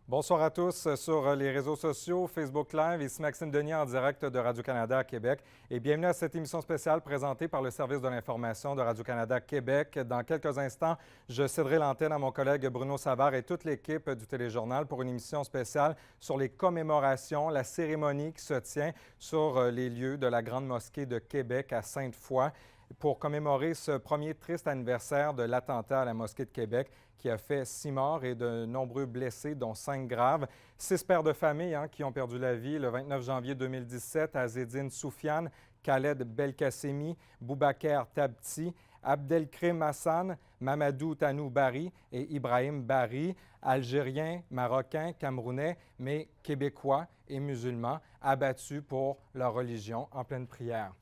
Bonsoir à tous sur les réseaux sociaux, Facebook Live. Ici Maxime Denis en direct de Radio-Canada à Québec. Et bienvenue à cette émission spéciale présentée par le service de l'information de Radio-Canada Québec. Dans quelques instants, je céderai l'antenne à mon collègue Bruno Savard et toute l'équipe du Téléjournal pour une émission spéciale sur les commémorations, la cérémonie qui se tient sur les lieux de la Grande Mosquée de Québec à Sainte-Foy pour commémorer ce premier triste anniversaire de l'attentat à la Mosquée de Québec qui a fait 6 morts et de nombreux blessés, dont 5 graves. 6 pères de famille qui ont perdu la vie le 29 janvier 2017, Azzedine Soufiane, Khaled Belkacemi, Boubaker Tabti, Abdelkrim Hassan, Mamadou Tanou Bari et Ibrahim Bari, Algériens, Marocains, Camerounais, mais Québécois et musulmans, abattus pour leur religion en pleine prière.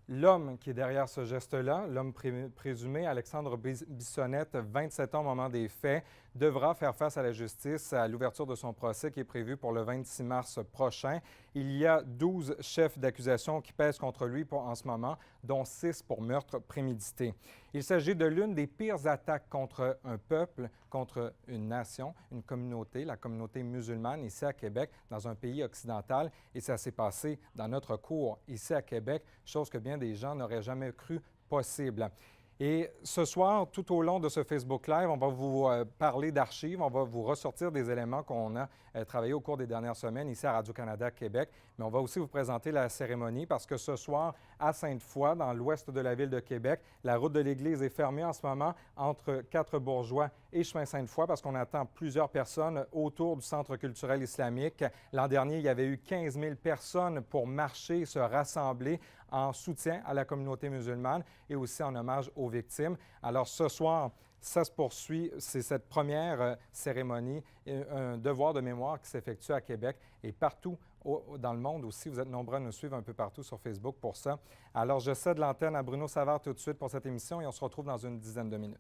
L'homme qui est derrière ce geste-là, l'homme présumé, Alexandre Bissonnette, 27 ans au moment des faits, devra faire face à la justice à l'ouverture de son procès qui est prévu pour le 26 mars prochain. Il y a 12 chefs d'accusation qui pèsent contre lui en ce moment, dont 6 pour meurtre prémédité. Il s'agit de l'une des pires attaques contre un peuple, contre une nation, une communauté, la communauté musulmane ici à Québec, dans un pays occidental. Et ça s'est passé dans notre cour ici à Québec, chose que bien des gens n'auraient jamais cru possible. Et ce soir, tout au long de ce Facebook Live, on va vous parler d'archives, on va vous ressortir des éléments qu'on a travaillés au cours des dernières semaines ici à Radio-Canada Québec, mais on va aussi vous présenter la cérémonie parce que ce soir, à Sainte-Foy, dans l'ouest de la ville de Québec, la route de l'Église est fermée en ce moment entre Quatre-Bourgeois et Chemin Sainte-Foy parce qu'on attend plusieurs personnes autour du Centre culturel islamique. L'an dernier, il y avait eu 15 000 personnes pour marcher, se rassembler en soutien à la communauté musulmane et aussi en hommage aux victimes. Alors ce soir, ça se poursuit, c'est cette première cérémonie, un devoir de mémoire qui s'effectue à Québec et partout dans le monde aussi. Vous êtes nombreux à nous suivre un peu partout sur Facebook pour ça. Alors je cède l'antenne à Bruno Savard tout de suite pour cette émission et on se retrouve dans une dizaine de minutes.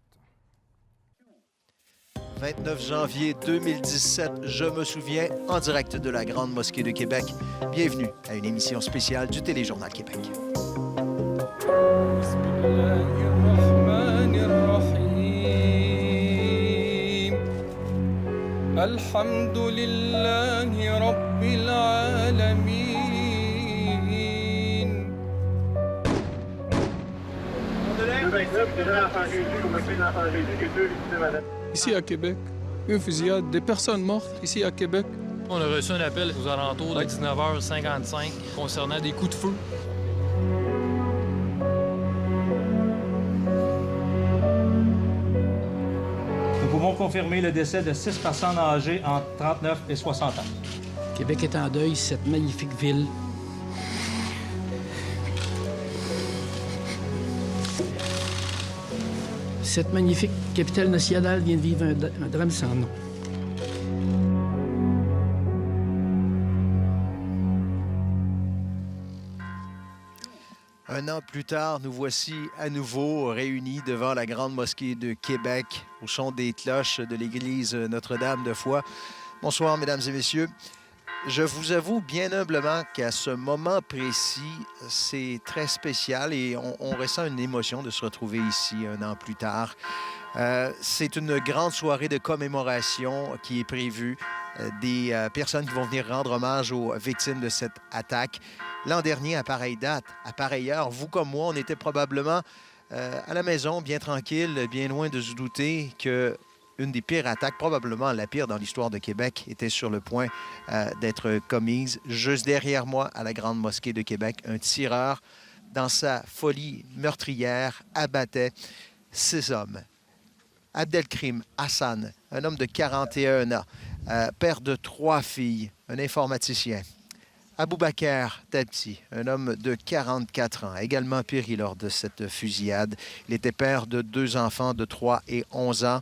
29 janvier 2017, je me souviens, en direct de la Grande Mosquée de Québec. Bienvenue à une émission spéciale du Téléjournal Québec. Ici à Québec, une fusillade, des personnes mortes ici à Québec. On a reçu un appel aux alentours de 19h55 concernant des coups de feu. Nous pouvons confirmer le décès de 6 personnes âgées entre 39 et 60 ans. Québec est en deuil, cette magnifique ville. Cette magnifique capitale nationale vient de vivre un drame sans nom. Un an plus tard, nous voici à nouveau réunis devant la Grande Mosquée de Québec, au son des cloches de l'église Notre-Dame de Foix. Bonsoir, mesdames et messieurs. Je vous avoue bien humblement qu'à ce moment précis, c'est très spécial et on ressent une émotion de se retrouver ici un an plus tard. C'est une grande soirée de commémoration qui est prévue. Des personnes qui vont venir rendre hommage aux victimes de cette attaque. L'an dernier, à pareille date, à pareille heure, vous comme moi, on était probablement à la maison, bien tranquille, bien loin de se douter que une des pires attaques, probablement la pire dans l'histoire de Québec, était sur le point d'être commise. Juste derrière moi, à la Grande Mosquée de Québec, un tireur, dans sa folie meurtrière, abattait 6 hommes. Abdelkrim Hassan, un homme de 41 ans, père de 3 filles, un informaticien. Aboubaker Tabti, un homme de 44 ans, également péri lors de cette fusillade. Il était père de 2 enfants de 3 et 11 ans.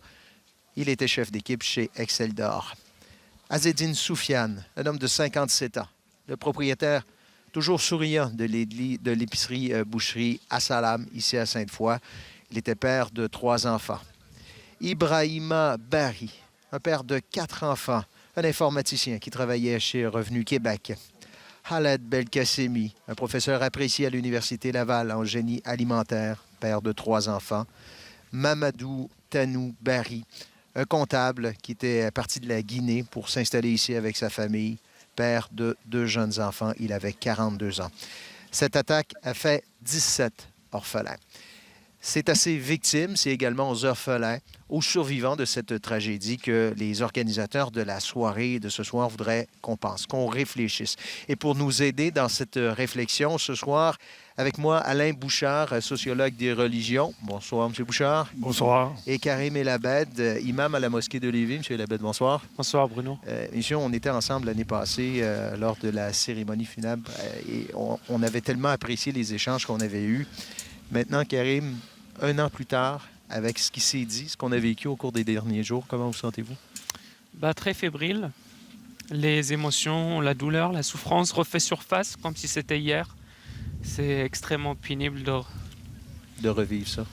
Il était chef d'équipe chez Exceldor. Azzedine Soufiane, un homme de 57 ans, le propriétaire toujours souriant de l'épicerie boucherie Assalam, ici à Sainte-Foy. Il était père de 3 enfants. Ibrahima Bari, un père de 4 enfants, un informaticien qui travaillait chez Revenu Québec. Khaled Belkacemi, un professeur apprécié à l'Université Laval en génie alimentaire, père de 3 enfants. Mamadou Tanou Bari, un comptable qui était parti de la Guinée pour s'installer ici avec sa famille, père de 2 jeunes enfants. Il avait 42 ans. Cette attaque a fait 17 orphelins. C'est à ces victimes, c'est également aux orphelins, aux survivants de cette tragédie que les organisateurs de la soirée de ce soir voudraient qu'on pense, qu'on réfléchisse. Et pour nous aider dans cette réflexion ce soir, avec moi, Alain Bouchard, sociologue des religions. Bonsoir, M. Bouchard. Bonsoir. Et Karim El-Abed, imam à la mosquée de Lévis. M. El-Abed, bonsoir. Bonsoir, Bruno. Messieurs, on était ensemble l'année passée lors de la cérémonie funèbre et on avait tellement apprécié les échanges qu'on avait eus. Maintenant, Karim, 1 an plus tard, avec ce qui s'est dit, ce qu'on a vécu au cours des derniers jours, comment vous sentez-vous? Très fébrile. Les émotions, la douleur, la souffrance refait surface comme si c'était hier. C'est extrêmement pénible de revivre ça.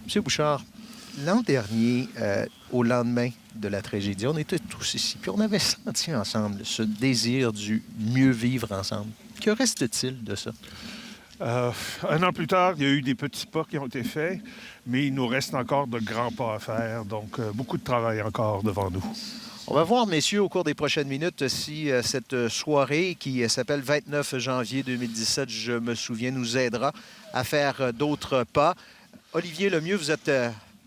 Monsieur Bouchard, l'an dernier, au lendemain de la tragédie, on était tous ici, puis on avait senti ensemble ce désir du mieux vivre ensemble. Que reste-t-il de ça? 1 an plus tard, il y a eu des petits pas qui ont été faits, mais il nous reste encore de grands pas à faire, donc beaucoup de travail encore devant nous. On va voir, messieurs, au cours des prochaines minutes, si cette soirée qui s'appelle 29 janvier 2017, je me souviens, nous aidera à faire d'autres pas. Olivier Lemieux, vous êtes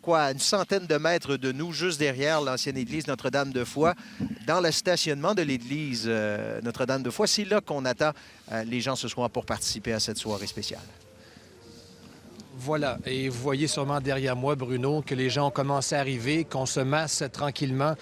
à une centaine de mètres de nous, juste derrière l'ancienne église Notre-Dame-de-Foy, dans le stationnement de l'église Notre-Dame-de-Foy. C'est là qu'on attend les gens ce soir pour participer à cette soirée spéciale. Voilà, et vous voyez sûrement derrière moi, Bruno, que les gens ont commencé à arriver, qu'on se masse tranquillement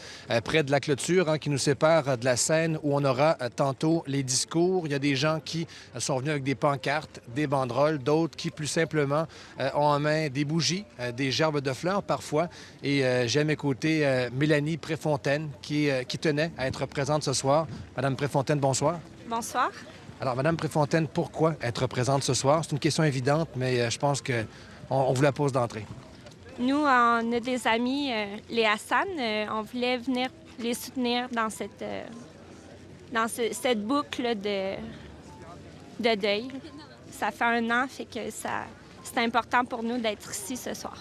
près de la clôture qui nous sépare de la scène où on aura tantôt les discours. Il y a des gens qui sont venus avec des pancartes, des banderoles, d'autres qui, plus simplement, ont en main des bougies, des gerbes de fleurs parfois. Et j'ai à mes côtés Mélanie Préfontaine qui tenait à être présente ce soir. Madame Préfontaine, bonsoir. Bonsoir. Alors, Madame Préfontaine, pourquoi être présente ce soir? C'est une question évidente, mais je pense qu'on vous la pose d'entrée. Nous, on a des amis, les Hassan. On voulait venir les soutenir dans cette boucle de deuil. Ça fait 1 an, fait que c'est important pour nous d'être ici ce soir.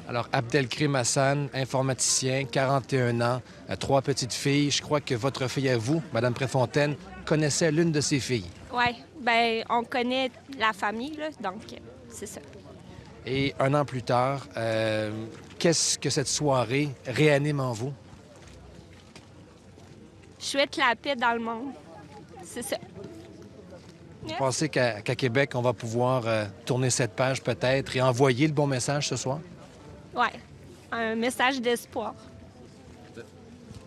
Alors, Abdelkrim Hassan, informaticien, 41 ans, 3 petites filles. Je crois que votre fille à vous, Madame Préfontaine, connaissait l'une de ses filles. Oui, bien, on connaît la famille, là, donc c'est ça. Et 1 an plus tard, qu'est-ce que cette soirée réanime en vous? Je souhaite la paix dans le monde. C'est ça. Vous pensez qu'à Québec, on va pouvoir tourner cette page peut-être et envoyer le bon message ce soir? Oui, un message d'espoir.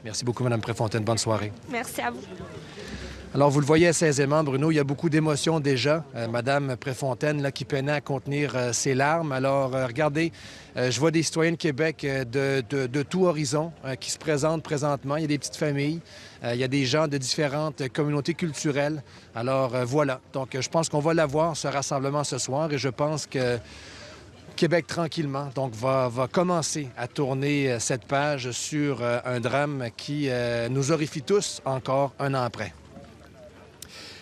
Merci beaucoup, Mme Préfontaine. Bonne soirée. Merci à vous. Alors, vous le voyez assez aisément, Bruno, il y a beaucoup d'émotions déjà. Madame Préfontaine, là, qui peinait à contenir ses larmes. Alors, regardez, je vois des citoyens de Québec de tout horizon qui se présentent présentement. Il y a des petites familles, il y a des gens de différentes communautés culturelles. Alors, voilà. Donc, je pense qu'on va l'avoir, ce rassemblement ce soir, et je pense que Québec, tranquillement, donc, va commencer à tourner cette page sur un drame qui nous horrifie tous encore 1 an après.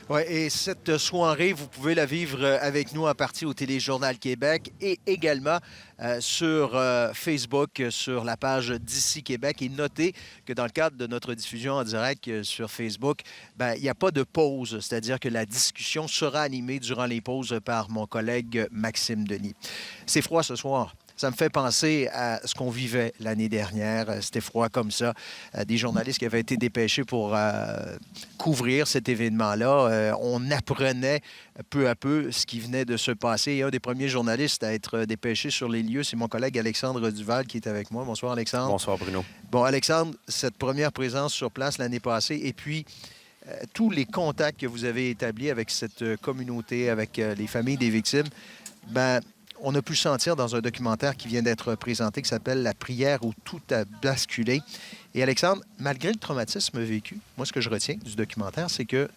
Oui, et cette soirée, vous pouvez la vivre avec nous en partie au Téléjournal Québec et également sur Facebook, sur la page d'ici Québec. Et notez que dans le cadre de notre diffusion en direct sur Facebook, il n'y a pas de pause, c'est-à-dire que la discussion sera animée durant les pauses par mon collègue Maxime Denis. C'est froid ce soir. Ça me fait penser à ce qu'on vivait l'année dernière. C'était froid comme ça. Des journalistes qui avaient été dépêchés pour couvrir cet événement-là. On apprenait peu à peu ce qui venait de se passer. Et un des premiers journalistes à être dépêché sur les lieux, c'est mon collègue Alexandre Duval qui est avec moi. Bonsoir, Alexandre. Bonsoir, Bruno. Bon, Alexandre, cette première présence sur place l'année passée et puis tous les contacts que vous avez établis avec cette communauté, avec les familles des victimes, on a pu sentir dans un documentaire qui vient d'être présenté qui s'appelle « La prière où tout a basculé ». Et Alexandre, malgré le traumatisme vécu, moi, ce que je retiens du documentaire, c'est que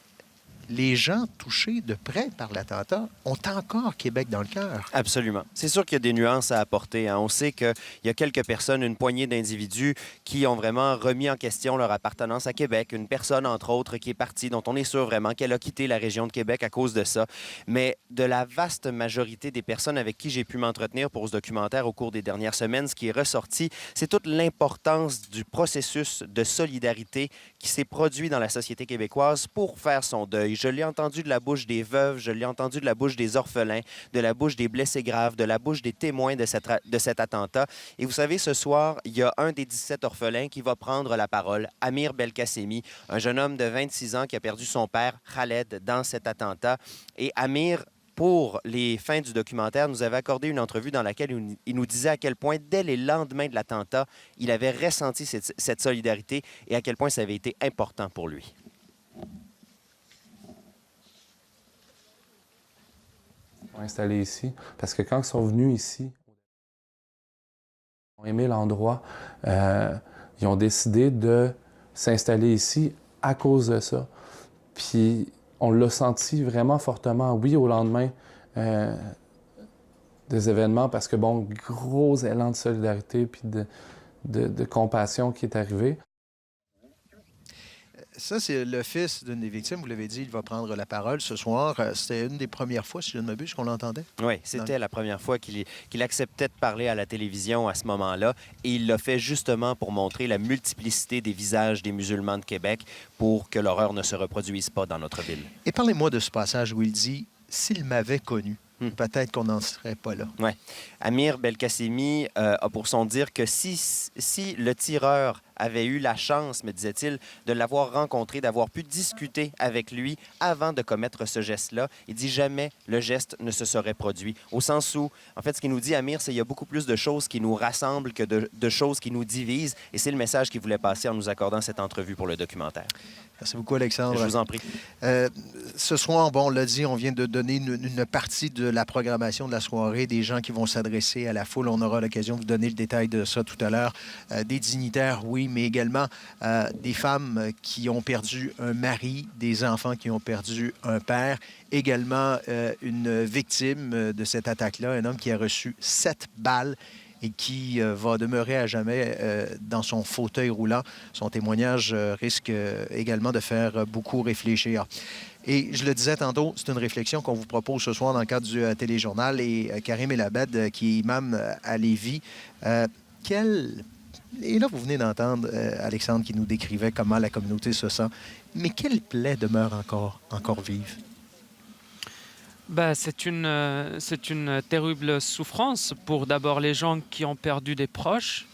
les gens touchés de près par l'attentat ont encore Québec dans le cœur. Absolument. C'est sûr qu'il y a des nuances à apporter. On sait qu'il y a quelques personnes, une poignée d'individus qui ont vraiment remis en question leur appartenance à Québec. Une personne, entre autres, qui est partie, dont on est sûr vraiment qu'elle a quitté la région de Québec à cause de ça. Mais de la vaste majorité des personnes avec qui j'ai pu m'entretenir pour ce documentaire au cours des dernières semaines, ce qui est ressorti, c'est toute l'importance du processus de solidarité qui s'est produit dans la société québécoise pour faire son deuil. Je l'ai entendu de la bouche des veuves, je l'ai entendu de la bouche des orphelins, de la bouche des blessés graves, de la bouche des témoins de cet attentat. Et vous savez, ce soir, il y a un des 17 orphelins qui va prendre la parole, Amir Belkacemi, un jeune homme de 26 ans qui a perdu son père, Khaled, dans cet attentat. Et Amir, pour les fins du documentaire, nous avait accordé une entrevue dans laquelle il nous disait à quel point, dès les lendemains de l'attentat, il avait ressenti cette solidarité et à quel point ça avait été important pour lui. Installés ici, parce que quand ils sont venus ici, ils ont aimé l'endroit, ils ont décidé de s'installer ici à cause de ça. Puis on l'a senti vraiment fortement, oui, au lendemain des événements, parce que, bon, gros élan de solidarité puis de compassion qui est arrivé. Ça, c'est le fils d'une des victimes. Vous l'avez dit, il va prendre la parole ce soir. C'était une des premières fois, si je ne m'abuse, qu'on l'entendait. Oui, c'était la première fois qu'il acceptait de parler à la télévision à ce moment-là. Et il l'a fait justement pour montrer la multiplicité des visages des musulmans de Québec pour que l'horreur ne se reproduise pas dans notre ville. Et parlez-moi de ce passage où il dit « S'il m'avait connu ». Peut-être qu'on n'en serait pas là. Oui. Amir Belkacemi a pour son dire que si le tireur avait eu la chance, me disait-il, de l'avoir rencontré, d'avoir pu discuter avec lui avant de commettre ce geste-là, il dit jamais le geste ne se serait produit. Au sens où, en fait, ce qu'il nous dit, Amir, c'est qu'il y a beaucoup plus de choses qui nous rassemblent que de choses qui nous divisent. Et c'est le message qu'il voulait passer en nous accordant cette entrevue pour le documentaire. Merci beaucoup, Alexandre. Je vous en prie. Ce soir, bon, on l'a dit, on vient de donner une partie de la programmation de la soirée, des gens qui vont s'adresser à la foule. On aura l'occasion de vous donner le détail de ça tout à l'heure. Des dignitaires, oui, mais également des femmes qui ont perdu un mari, des enfants qui ont perdu un père, également une victime de cette attaque-là, un homme qui a reçu 7 balles et qui va demeurer à jamais dans son fauteuil roulant. Son témoignage risque également de faire beaucoup réfléchir. Et je le disais tantôt, c'est une réflexion qu'on vous propose ce soir dans le cadre du téléjournal. Et Karim Elabed, qui est imam à Lévis, et là, vous venez d'entendre Alexandre qui nous décrivait comment la communauté se sent. Mais quelle plaie demeure encore vive? C'est une terrible souffrance pour d'abord les gens qui ont perdu des proches.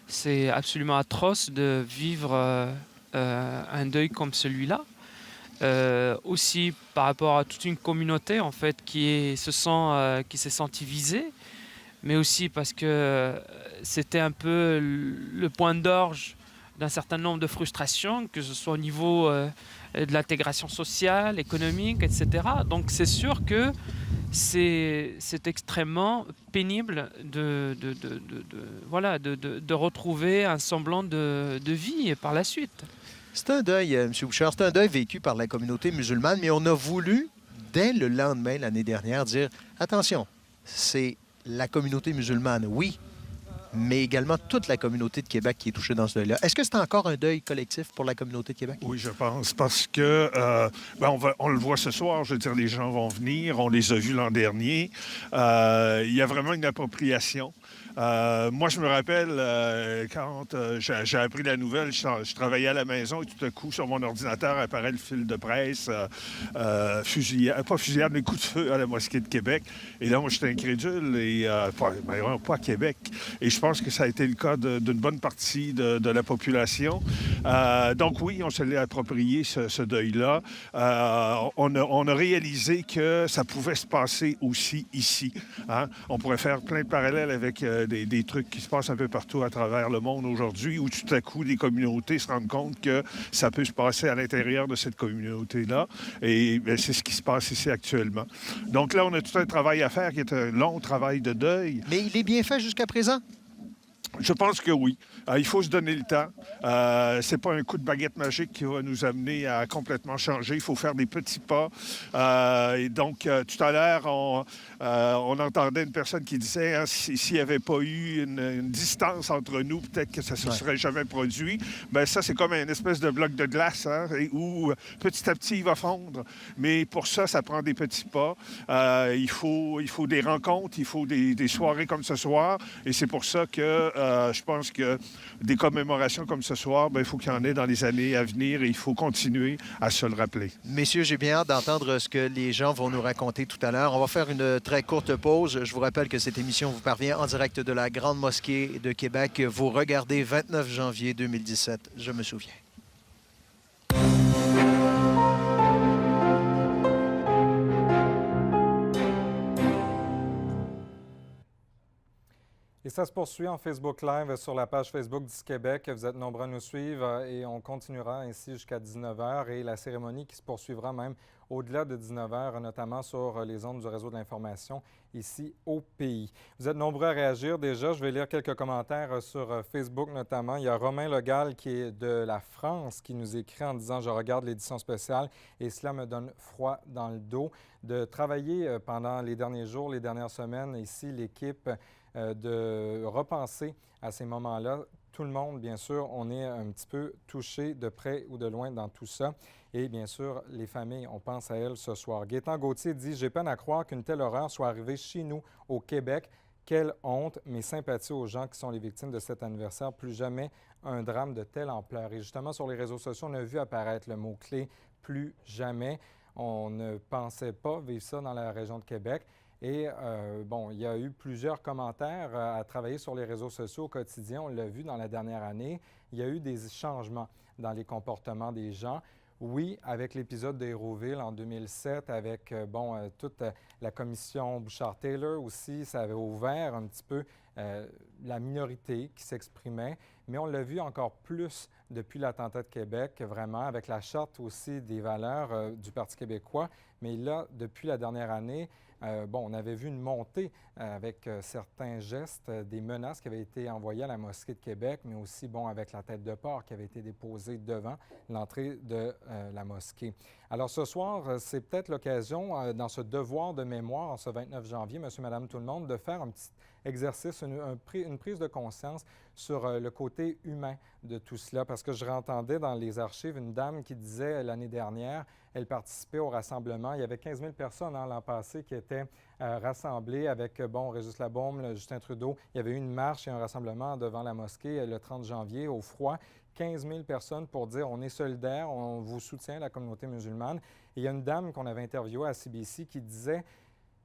C'est absolument atroce de vivre un deuil comme celui-là. Aussi par rapport à toute une communauté en fait qui s'est sentie visée, mais aussi parce que c'était un peu le point d'orge d'un certain nombre de frustrations, que ce soit au niveau de l'intégration sociale, économique, etc. Donc c'est sûr que c'est extrêmement pénible de retrouver un semblant de vie par la suite. C'est un deuil, M. Bouchard, c'est un deuil vécu par la communauté musulmane, mais on a voulu, dès le lendemain, l'année dernière, dire « Attention, c'est la communauté musulmane, oui, mais également toute la communauté de Québec qui est touchée dans ce deuil-là. » Est-ce que c'est encore un deuil collectif pour la communauté de Québec? Oui, je pense, parce que on le voit ce soir, je veux dire, les gens vont venir, on les a vus l'an dernier. Il y a vraiment une appropriation. Moi, je me rappelle quand j'ai appris la nouvelle, je travaillais à la maison et tout à coup, sur mon ordinateur, apparaît le fil de presse, pas fusillade, mais coup de feu à la mosquée de Québec. Et là, moi, j'étais incrédule, et pas à Québec. Et je pense que ça a été le cas d'une bonne partie de la population. Donc oui, on se l'est approprié, ce deuil-là. On a réalisé que ça pouvait se passer aussi ici. Hein? On pourrait faire plein de parallèles avec des trucs qui se passent un peu partout à travers le monde aujourd'hui, où tout à coup, des communautés se rendent compte que ça peut se passer à l'intérieur de cette communauté-là. Et c'est ce qui se passe ici actuellement. Donc là, on a tout un travail à faire qui est un long travail de deuil. Mais il est bien fait jusqu'à présent? Je pense que oui. Il faut se donner le temps. C'est pas un coup de baguette magique qui va nous amener à complètement changer. Il faut faire des petits pas. Et donc, tout à l'heure, on entendait une personne qui disait s'il n'y avait pas eu une distance entre nous, peut-être que ça ne se serait jamais produit. Bien, ça, c'est comme une espèce de bloc de glace où petit à petit, il va fondre. Mais pour ça, ça prend des petits pas. Il faut des rencontres, il faut des soirées comme ce soir. Et c'est pour ça que je pense que des commémorations comme ce soir, il faut qu'il y en ait dans les années à venir et il faut continuer à se le rappeler. Messieurs, j'ai bien hâte d'entendre ce que les gens vont nous raconter tout à l'heure. On va faire une très courte pause. Je vous rappelle que cette émission vous parvient en direct de la Grande Mosquée de Québec. Vous regardez 29 janvier 2017, je me souviens. Et ça se poursuit en Facebook Live sur la page Facebook d'ICI Québec. Vous êtes nombreux à nous suivre et on continuera ainsi jusqu'à 19h et la cérémonie qui se poursuivra même au-delà de 19h, notamment sur les ondes du réseau de l'information ici au pays. Vous êtes nombreux à réagir déjà. Je vais lire quelques commentaires sur Facebook notamment. Il y a Romain Legal qui est de la France qui nous écrit en disant « Je regarde l'édition spéciale et cela me donne froid dans le dos ». De travailler pendant les derniers jours, les dernières semaines, ici, l'équipe de repenser à ces moments-là. Tout le monde, bien sûr, on est un petit peu touché de près ou de loin dans tout ça. Et bien sûr, les familles, on pense à elles ce soir. Gaétan Gauthier dit « J'ai peine à croire qu'une telle horreur soit arrivée chez nous, au Québec. Quelle honte! Mes sympathies aux gens qui sont les victimes de cet anniversaire. Plus jamais un drame de telle ampleur. » Et justement, sur les réseaux sociaux, on a vu apparaître le mot-clé « plus jamais ». On ne pensait pas vivre ça dans la région de Québec. Et bon, il y a eu plusieurs commentaires à travailler sur les réseaux sociaux au quotidien. On l'a vu dans la dernière année. Il y a eu des changements dans les comportements des gens. Oui, avec l'épisode d'Hérouville en 2007, avec toute la commission Bouchard-Taylor aussi, ça avait ouvert un petit peu la minorité qui s'exprimait. Mais on l'a vu encore plus depuis l'attentat de Québec, vraiment, avec la charte aussi des valeurs du Parti québécois. Mais là, depuis la dernière année, on avait vu une montée avec certains gestes, des menaces qui avaient été envoyées à la mosquée de Québec, mais aussi, avec la tête de porc qui avait été déposée devant l'entrée de la mosquée. Alors ce soir, c'est peut-être l'occasion, dans ce devoir de mémoire, en ce 29 janvier, monsieur, madame, tout le monde, de faire un petit exercice, une prise de conscience sur le côté humain de tout cela, parce que je entendais dans les archives une dame qui disait l'année dernière, elle participait au rassemblement. Il y avait 15 000 personnes l'an passé qui étaient rassemblées avec, Régis Labaume, Justin Trudeau. Il y avait eu une marche et un rassemblement devant la mosquée le 30 janvier au froid. 15 000 personnes pour dire on est solidaires, on vous soutient, la communauté musulmane. Et il y a une dame qu'on avait interviewée à CBC qui disait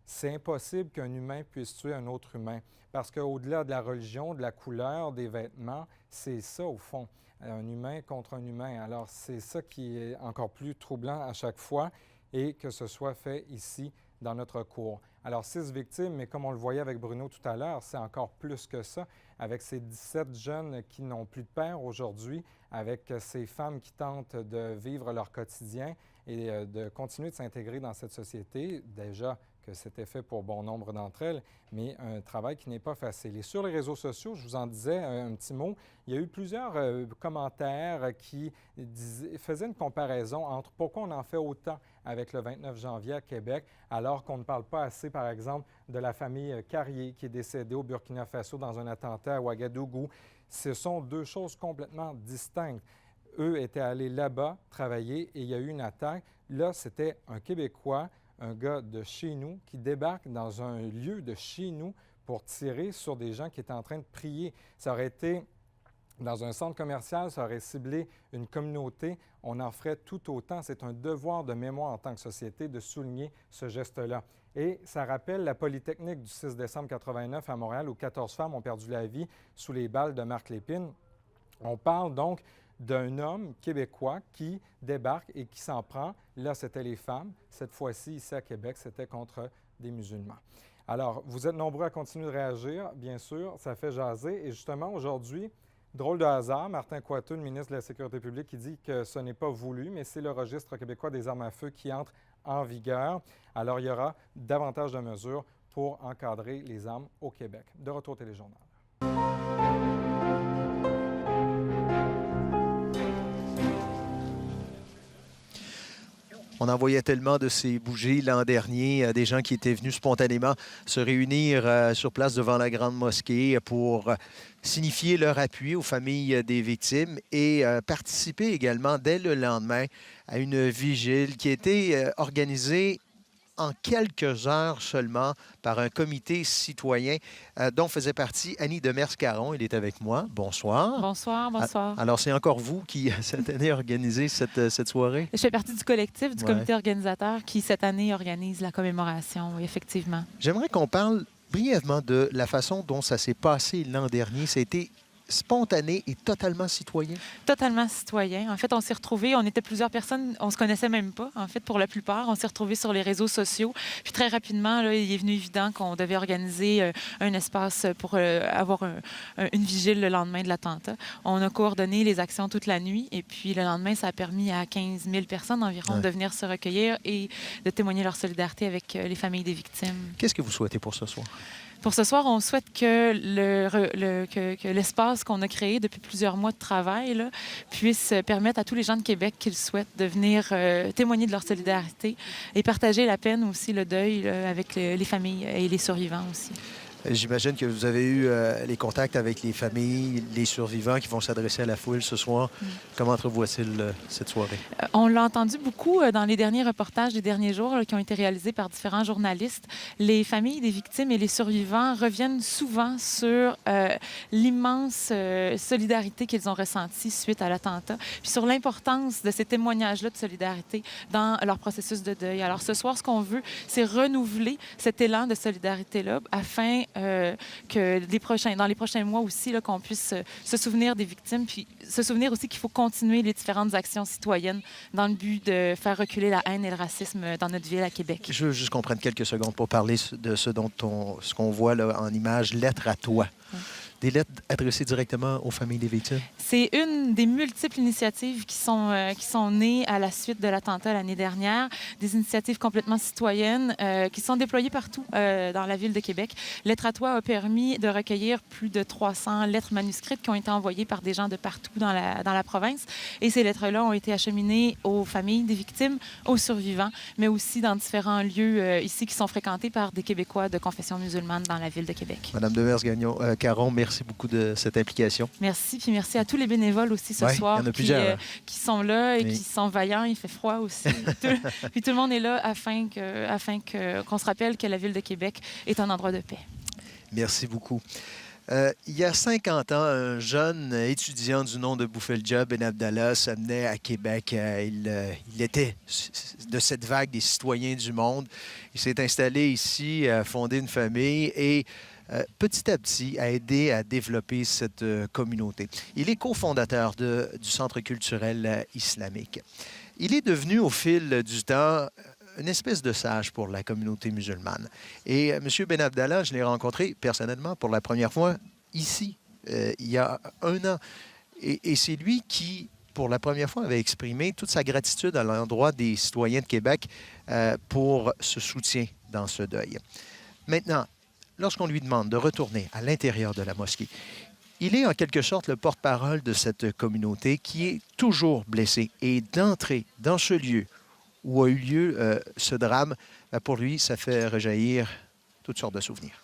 c'est impossible qu'un humain puisse tuer un autre humain. Parce qu'au-delà de la religion, de la couleur, des vêtements, c'est ça au fond, un humain contre un humain. Alors c'est ça qui est encore plus troublant à chaque fois et que ce soit fait ici dans notre cour. Alors 6 victimes, mais comme on le voyait avec Bruno tout à l'heure, c'est encore plus que ça. Avec ces 17 jeunes qui n'ont plus de père aujourd'hui, avec ces femmes qui tentent de vivre leur quotidien et de continuer de s'intégrer dans cette société, déjà que c'était fait pour bon nombre d'entre elles, mais un travail qui n'est pas facile. Et sur les réseaux sociaux, je vous en disais un petit mot, il y a eu plusieurs commentaires qui faisaient une comparaison entre pourquoi on en fait autant avec le 29 janvier à Québec, alors qu'on ne parle pas assez, par exemple, de la famille Carrier qui est décédée au Burkina Faso dans un attentat à Ouagadougou. Ce sont deux choses complètement distinctes. Eux étaient allés là-bas travailler et il y a eu une attaque. Là, c'était un Québécois, un gars de chez nous qui débarque dans un lieu de chez nous pour tirer sur des gens qui étaient en train de prier. Ça aurait été dans un centre commercial, ça aurait ciblé une communauté. On en ferait tout autant. C'est un devoir de mémoire en tant que société de souligner ce geste-là. Et ça rappelle la Polytechnique du 6 décembre 89 à Montréal où 14 femmes ont perdu la vie sous les balles de Marc Lépine. On parle donc d'un homme québécois qui débarque et qui s'en prend. Là, c'était les femmes. Cette fois-ci, ici à Québec, c'était contre des musulmans. Alors, vous êtes nombreux à continuer de réagir, bien sûr. Ça fait jaser. Et justement, aujourd'hui, drôle de hasard, Martin Coiteux, le ministre de la Sécurité publique, qui dit que ce n'est pas voulu, mais c'est le registre québécois des armes à feu qui entre en vigueur. Alors, il y aura davantage de mesures pour encadrer les armes au Québec. De retour au téléjournal. On envoyait tellement de ces bougies l'an dernier, des gens qui étaient venus spontanément se réunir sur place devant la Grande Mosquée pour signifier leur appui aux familles des victimes et participer également dès le lendemain à une vigile qui a été organisée en quelques heures seulement par un comité citoyen dont faisait partie Annie Demers-Caron. Il est avec moi. Bonsoir. Bonsoir, bonsoir. Alors, c'est encore vous qui, cette année, organisez cette soirée? Je fais partie du collectif, du comité organisateur qui, cette année, organise la commémoration, oui, effectivement. J'aimerais qu'on parle brièvement de la façon dont ça s'est passé l'an dernier. C'était spontané et totalement citoyen? Totalement citoyen. En fait, on s'est retrouvés, on était plusieurs personnes, on se connaissait même pas, en fait, pour la plupart. On s'est retrouvés sur les réseaux sociaux. Puis très rapidement, là, il est venu évident qu'on devait organiser un espace pour avoir une vigile le lendemain de l'attentat. On a coordonné les actions toute la nuit et puis le lendemain, ça a permis à 15 000 personnes environ de venir se recueillir et de témoigner leur solidarité avec les familles des victimes. Qu'est-ce que vous souhaitez pour ce soir? Pour ce soir, on souhaite que l'espace qu'on a créé depuis plusieurs mois de travail là, puisse permettre à tous les gens de Québec qui le souhaitent de venir témoigner de leur solidarité et partager la peine aussi, le deuil là, avec les familles et les survivants aussi. J'imagine que vous avez eu les contacts avec les familles, les survivants qui vont s'adresser à la foule ce soir. Comment entrevoit-il cette soirée? On l'a entendu beaucoup dans les derniers reportages des derniers jours là, qui ont été réalisés par différents journalistes. Les familles des victimes et les survivants reviennent souvent sur l'immense solidarité qu'ils ont ressentie suite à l'attentat, puis sur l'importance de ces témoignages-là de solidarité dans leur processus de deuil. Alors ce soir, ce qu'on veut, c'est renouveler cet élan de solidarité-là afin que dans les prochains mois aussi, là, qu'on puisse se souvenir des victimes, puis se souvenir aussi qu'il faut continuer les différentes actions citoyennes dans le but de faire reculer la haine et le racisme dans notre ville à Québec. Je veux juste qu'on prenne quelques secondes pour parler de ce qu'on voit là, en image, lettre à toi. Des lettres adressées directement aux familles des victimes? C'est une des multiples initiatives qui sont nées à la suite de l'attentat l'année dernière, des initiatives complètement citoyennes qui sont déployées partout dans la ville de Québec. Lettre à toi a permis de recueillir plus de 300 lettres manuscrites qui ont été envoyées par des gens de partout dans la province. Et ces lettres-là ont été acheminées aux familles des victimes, aux survivants, mais aussi dans différents lieux ici qui sont fréquentés par des Québécois de confession musulmane dans la ville de Québec. Madame Demers-Caron, merci beaucoup de cette implication. Merci, puis merci à tous les bénévoles aussi ce soir qui sont là et qui sont vaillants. Il fait froid aussi. Puis tout le monde est là afin qu'on se rappelle que la ville de Québec est un endroit de paix. Merci beaucoup. Il y a 50 ans, un jeune étudiant du nom de Boufelja Ben Abdallah s'amenait à Québec. Il était de cette vague des citoyens du monde. Il s'est installé ici, a fondé une famille et petit à petit, a aidé à développer cette communauté. Il est cofondateur du Centre culturel islamique. Il est devenu, au fil du temps, une espèce de sage pour la communauté musulmane. Et M. Ben Abdallah, je l'ai rencontré personnellement pour la première fois ici, il y a un an. Et c'est lui qui, pour la première fois, avait exprimé toute sa gratitude à l'endroit des citoyens de Québec pour ce soutien dans ce deuil. Maintenant, lorsqu'on lui demande de retourner à l'intérieur de la mosquée, il est en quelque sorte le porte-parole de cette communauté qui est toujours blessée. Et d'entrer dans ce lieu où a eu lieu ce drame, pour lui, ça fait rejaillir toutes sortes de souvenirs.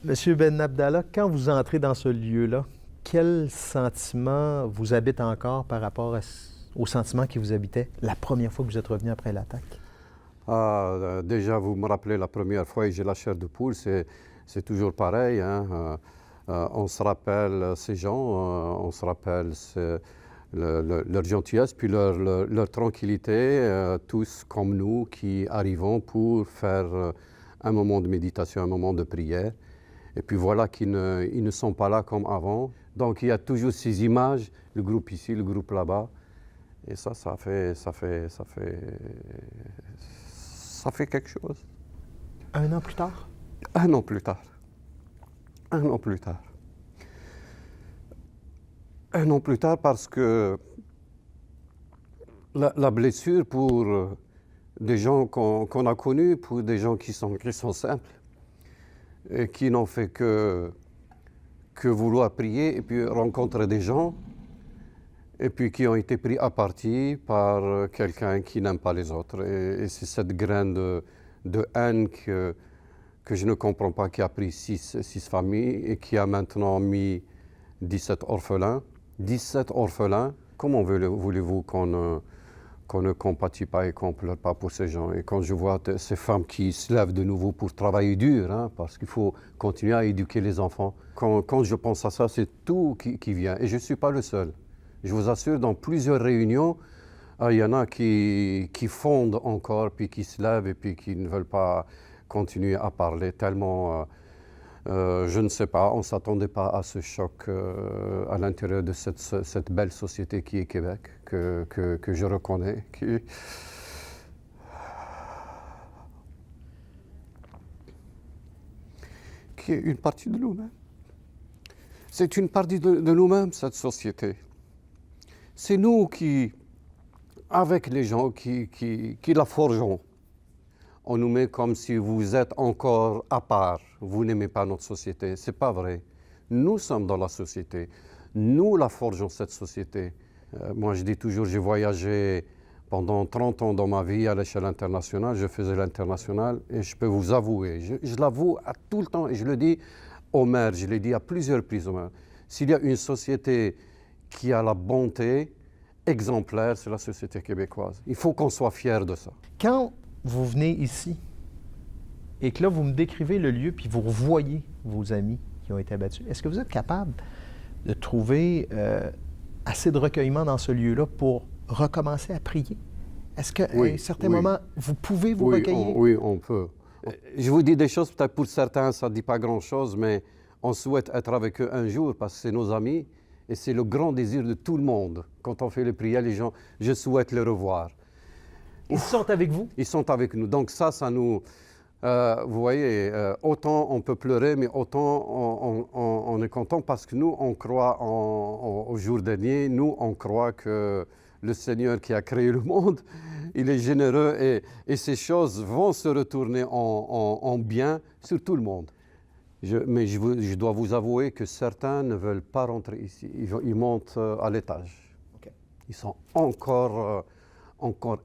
Monsieur Ben Abdallah, quand vous entrez dans ce lieu-là, quel sentiment vous habite encore par rapport au sentiment qui vous habitait la première fois que vous êtes revenu après l'attaque? Déjà, vous me rappelez la première fois et j'ai la chair de poule, c'est toujours pareil. Hein? On se rappelle ces gens, on se rappelle leur gentillesse, puis leur tranquillité, tous comme nous qui arrivons pour faire un moment de méditation, un moment de prière. Et puis voilà qu'ils ne sont pas là comme avant. Donc il y a toujours ces images, le groupe ici, le groupe là-bas. Et ça fait quelque chose. Un an plus tard? Un an plus tard. Un an plus tard. Un an plus tard parce que la blessure pour des gens qu'on a connus, pour des gens qui sont simples et qui n'ont fait que vouloir prier et puis rencontrer des gens et puis qui ont été pris à partie par quelqu'un qui n'aime pas les autres. Et c'est cette graine de haine que je ne comprends pas, qui a pris six familles et qui a maintenant mis 17 orphelins. 17 orphelins, comment voulez-vous qu'on ne compatit pas et qu'on ne pleure pas pour ces gens? Et quand je vois ces femmes qui se lèvent de nouveau pour travailler dur, hein, parce qu'il faut continuer à éduquer les enfants, quand je pense à ça, c'est tout qui vient. Et je ne suis pas le seul. Je vous assure, dans plusieurs réunions, il y en a qui fondent encore, puis qui se lèvent et puis qui ne veulent pas continuer à parler tellement... je ne sais pas, on ne s'attendait pas à ce choc à l'intérieur de cette belle société qui est Québec, que je reconnais, qui est une partie de nous-mêmes. C'est une partie de nous-mêmes, cette société. C'est nous qui, avec les gens qui la forgeons, on nous met comme si vous êtes encore à part, vous n'aimez pas notre société. Ce n'est pas vrai. Nous sommes dans la société. Nous la forgeons, cette société. Moi, je dis toujours, j'ai voyagé pendant 30 ans dans ma vie à l'échelle internationale. Je faisais l'international et je peux vous avouer, je l'avoue à tout le temps et je le dis au maire, je l'ai dit à plusieurs reprises au maire. S'il y a une société qui a la bonté exemplaire, c'est la société québécoise. Il faut qu'on soit fiers de ça. Quand vous venez ici et que là, vous me décrivez le lieu puis vous revoyez vos amis qui ont été abattus, est-ce que vous êtes capable de trouver assez de recueillement dans ce lieu-là pour recommencer à prier? Est-ce qu'à un certain moment, vous pouvez vous recueillir? Oui, on peut. Je vous dis des choses, peut-être pour certains, ça ne dit pas grand-chose, mais on souhaite être avec eux un jour parce que c'est nos amis et c'est le grand désir de tout le monde. Quand on fait les prières, les gens, je souhaite les revoir. Ils sont avec vous? Ils sont avec nous. Donc ça nous... vous voyez, autant on peut pleurer, mais autant on est content parce que nous, on croit au jour dernier, nous, on croit que le Seigneur qui a créé le monde, il est généreux et ces choses vont se retourner en bien sur tout le monde. Mais je dois vous avouer que certains ne veulent pas rentrer ici. Ils montent à l'étage. Okay. Ils sont encore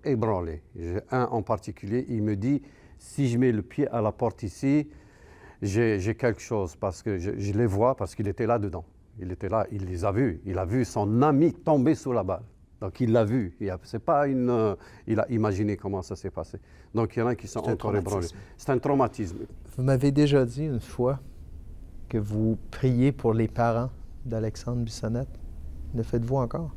ébranlés. J'ai un en particulier, il me dit, si je mets le pied à la porte ici, j'ai quelque chose, parce que je les vois, parce qu'il était là-dedans. Il était là, il les a vus. Il a vu son ami tomber sous la balle. Donc il l'a vu. Il a imaginé comment ça s'est passé. Donc il y en a qui sont encore ébranlés. C'est un traumatisme. Vous m'avez déjà dit une fois que vous priez pour les parents d'Alexandre Bissonnette. Le faites-vous encore?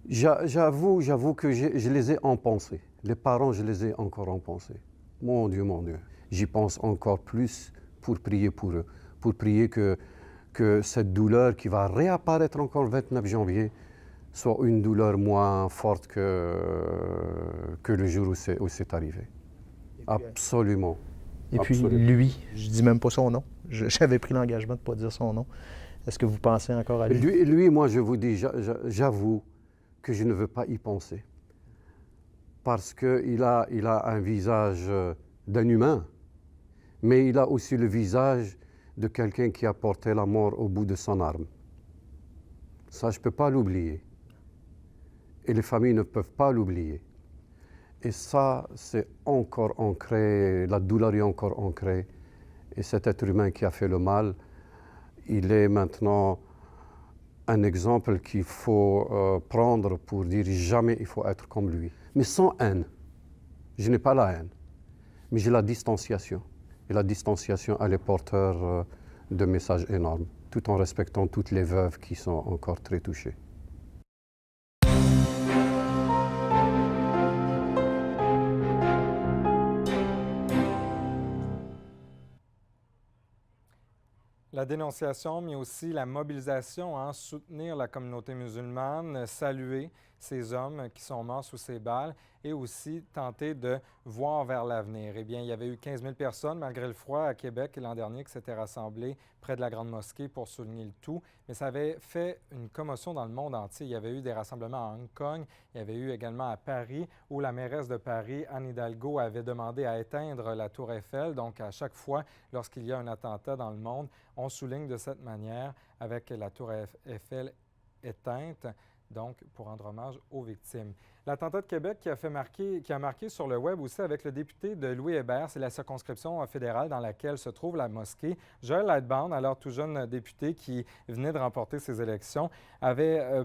J'avoue que je les ai en pensée. Les parents, je les ai encore en pensée. Mon Dieu, mon Dieu. J'y pense encore plus pour prier pour eux. Pour prier que cette douleur qui va réapparaître encore le 29 janvier soit une douleur moins forte que le jour où c'est arrivé. Absolument. Et puis lui, je ne dis même pas son nom. J'avais pris l'engagement de ne pas dire son nom. Est-ce que vous pensez encore à lui? Lui, moi, je vous dis, j'avoue que je ne veux pas y penser. Parce qu'il a un visage d'un humain, mais il a aussi le visage de quelqu'un qui a porté la mort au bout de son arme. Ça, je ne peux pas l'oublier. Et les familles ne peuvent pas l'oublier. Et ça, c'est encore ancré, la douleur est encore ancrée. Et cet être humain qui a fait le mal, il est maintenant un exemple qu'il faut prendre pour dire jamais il faut être comme lui. Mais sans haine. Je n'ai pas la haine, mais j'ai la distanciation. Et la distanciation, elle est porteur de messages énormes, tout en respectant toutes les veuves qui sont encore très touchées. La dénonciation, mais aussi la mobilisation, soutenir la communauté musulmane, saluer ces hommes qui sont morts sous ces balles et aussi tenter de voir vers l'avenir. Eh bien, il y avait eu 15 000 personnes, malgré le froid, à Québec l'an dernier, qui s'étaient rassemblées près de la Grande Mosquée pour souligner le tout. Mais ça avait fait une commotion dans le monde entier. Il y avait eu des rassemblements à Hong Kong, il y avait eu également à Paris, où la mairesse de Paris, Anne Hidalgo, avait demandé à éteindre la Tour Eiffel. Donc, à chaque fois, lorsqu'il y a un attentat dans le monde, on souligne de cette manière avec la Tour Eiffel éteintes, donc pour rendre hommage aux victimes. L'attentat de Québec qui a marqué sur le web aussi avec le député de Louis Hébert, c'est la circonscription fédérale dans laquelle se trouve la mosquée. Joël Lightbound, alors tout jeune député qui venait de remporter ces élections, avait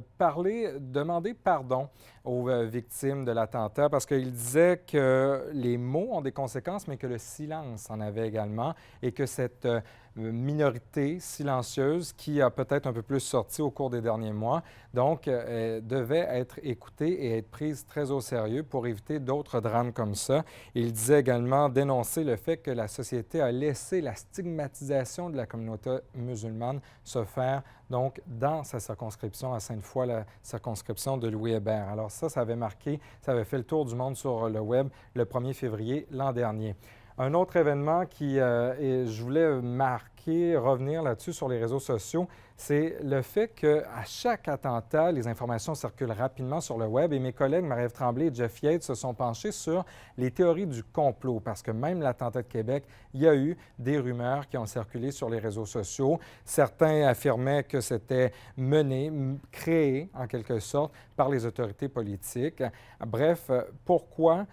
demandé pardon aux victimes de l'attentat parce qu'il disait que les mots ont des conséquences, mais que le silence en avait également et que cette minorité silencieuse qui a peut-être un peu plus sorti au cours des derniers mois, donc devait être écoutée et être prise très au sérieux pour éviter d'autres drames comme ça. Il disait également dénoncer le fait que la société a laissé la stigmatisation de la communauté musulmane se faire donc dans sa circonscription à Sainte-Foy, la circonscription de Louis Hébert. Alors ça avait marqué, ça avait fait le tour du monde sur le web le 1er février l'an dernier. Un autre événement et je voulais revenir là-dessus sur les réseaux sociaux, c'est le fait qu'à chaque attentat, les informations circulent rapidement sur le web et mes collègues Marie-Ève Tremblay et Jeff Yates se sont penchés sur les théories du complot parce que même l'attentat de Québec, il y a eu des rumeurs qui ont circulé sur les réseaux sociaux. Certains affirmaient que c'était mené, créé en quelque sorte par les autorités politiques. Bref, pourquoi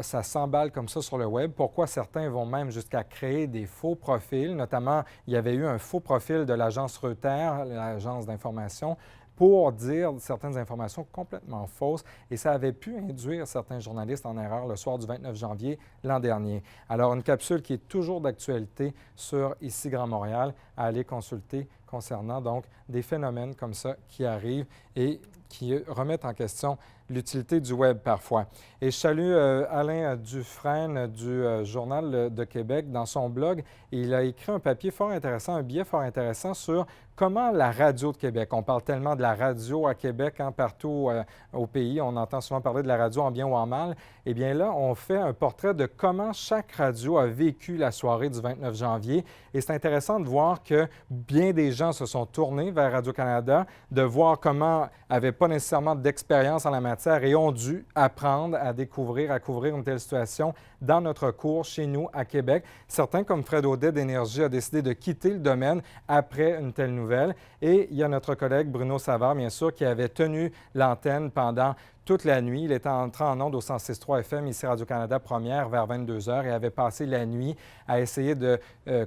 ça s'emballe comme ça sur le web? Pourquoi certains vont même jusqu'à créer des faux profils? Notamment, il y avait eu un faux profil de l'agence Reuters, l'agence d'information, pour dire certaines informations complètement fausses et ça avait pu induire certains journalistes en erreur le soir du 29 janvier l'an dernier. Alors, une capsule qui est toujours d'actualité sur Ici Grand Montréal à aller consulter concernant donc des phénomènes comme ça qui arrivent et qui remettent en question l'utilité du web parfois. Et je salue Alain Dufresne du Journal de Québec. Dans son blog, il a écrit un papier fort intéressant, un billet fort intéressant sur comment la radio de Québec, on parle tellement de la radio à Québec, partout au pays, on entend souvent parler de la radio en bien ou en mal, eh bien là, on fait un portrait de comment chaque radio a vécu la soirée du 29 janvier. Et c'est intéressant de voir que bien des gens se sont tournés vers Radio-Canada, de voir comment n'avaient pas nécessairement d'expérience en la matière et ont dû apprendre à découvrir, à couvrir une telle situation dans notre cours chez nous à Québec. Certains, comme Fred Audet d'Énergie, a décidé de quitter le domaine après une telle nouvelle. Et il y a notre collègue Bruno Savard, bien sûr, qui avait tenu l'antenne pendant toute la nuit. Il était entré en onde au 106.3 FM, ici Radio-Canada Première, vers 22 h et avait passé la nuit à essayer de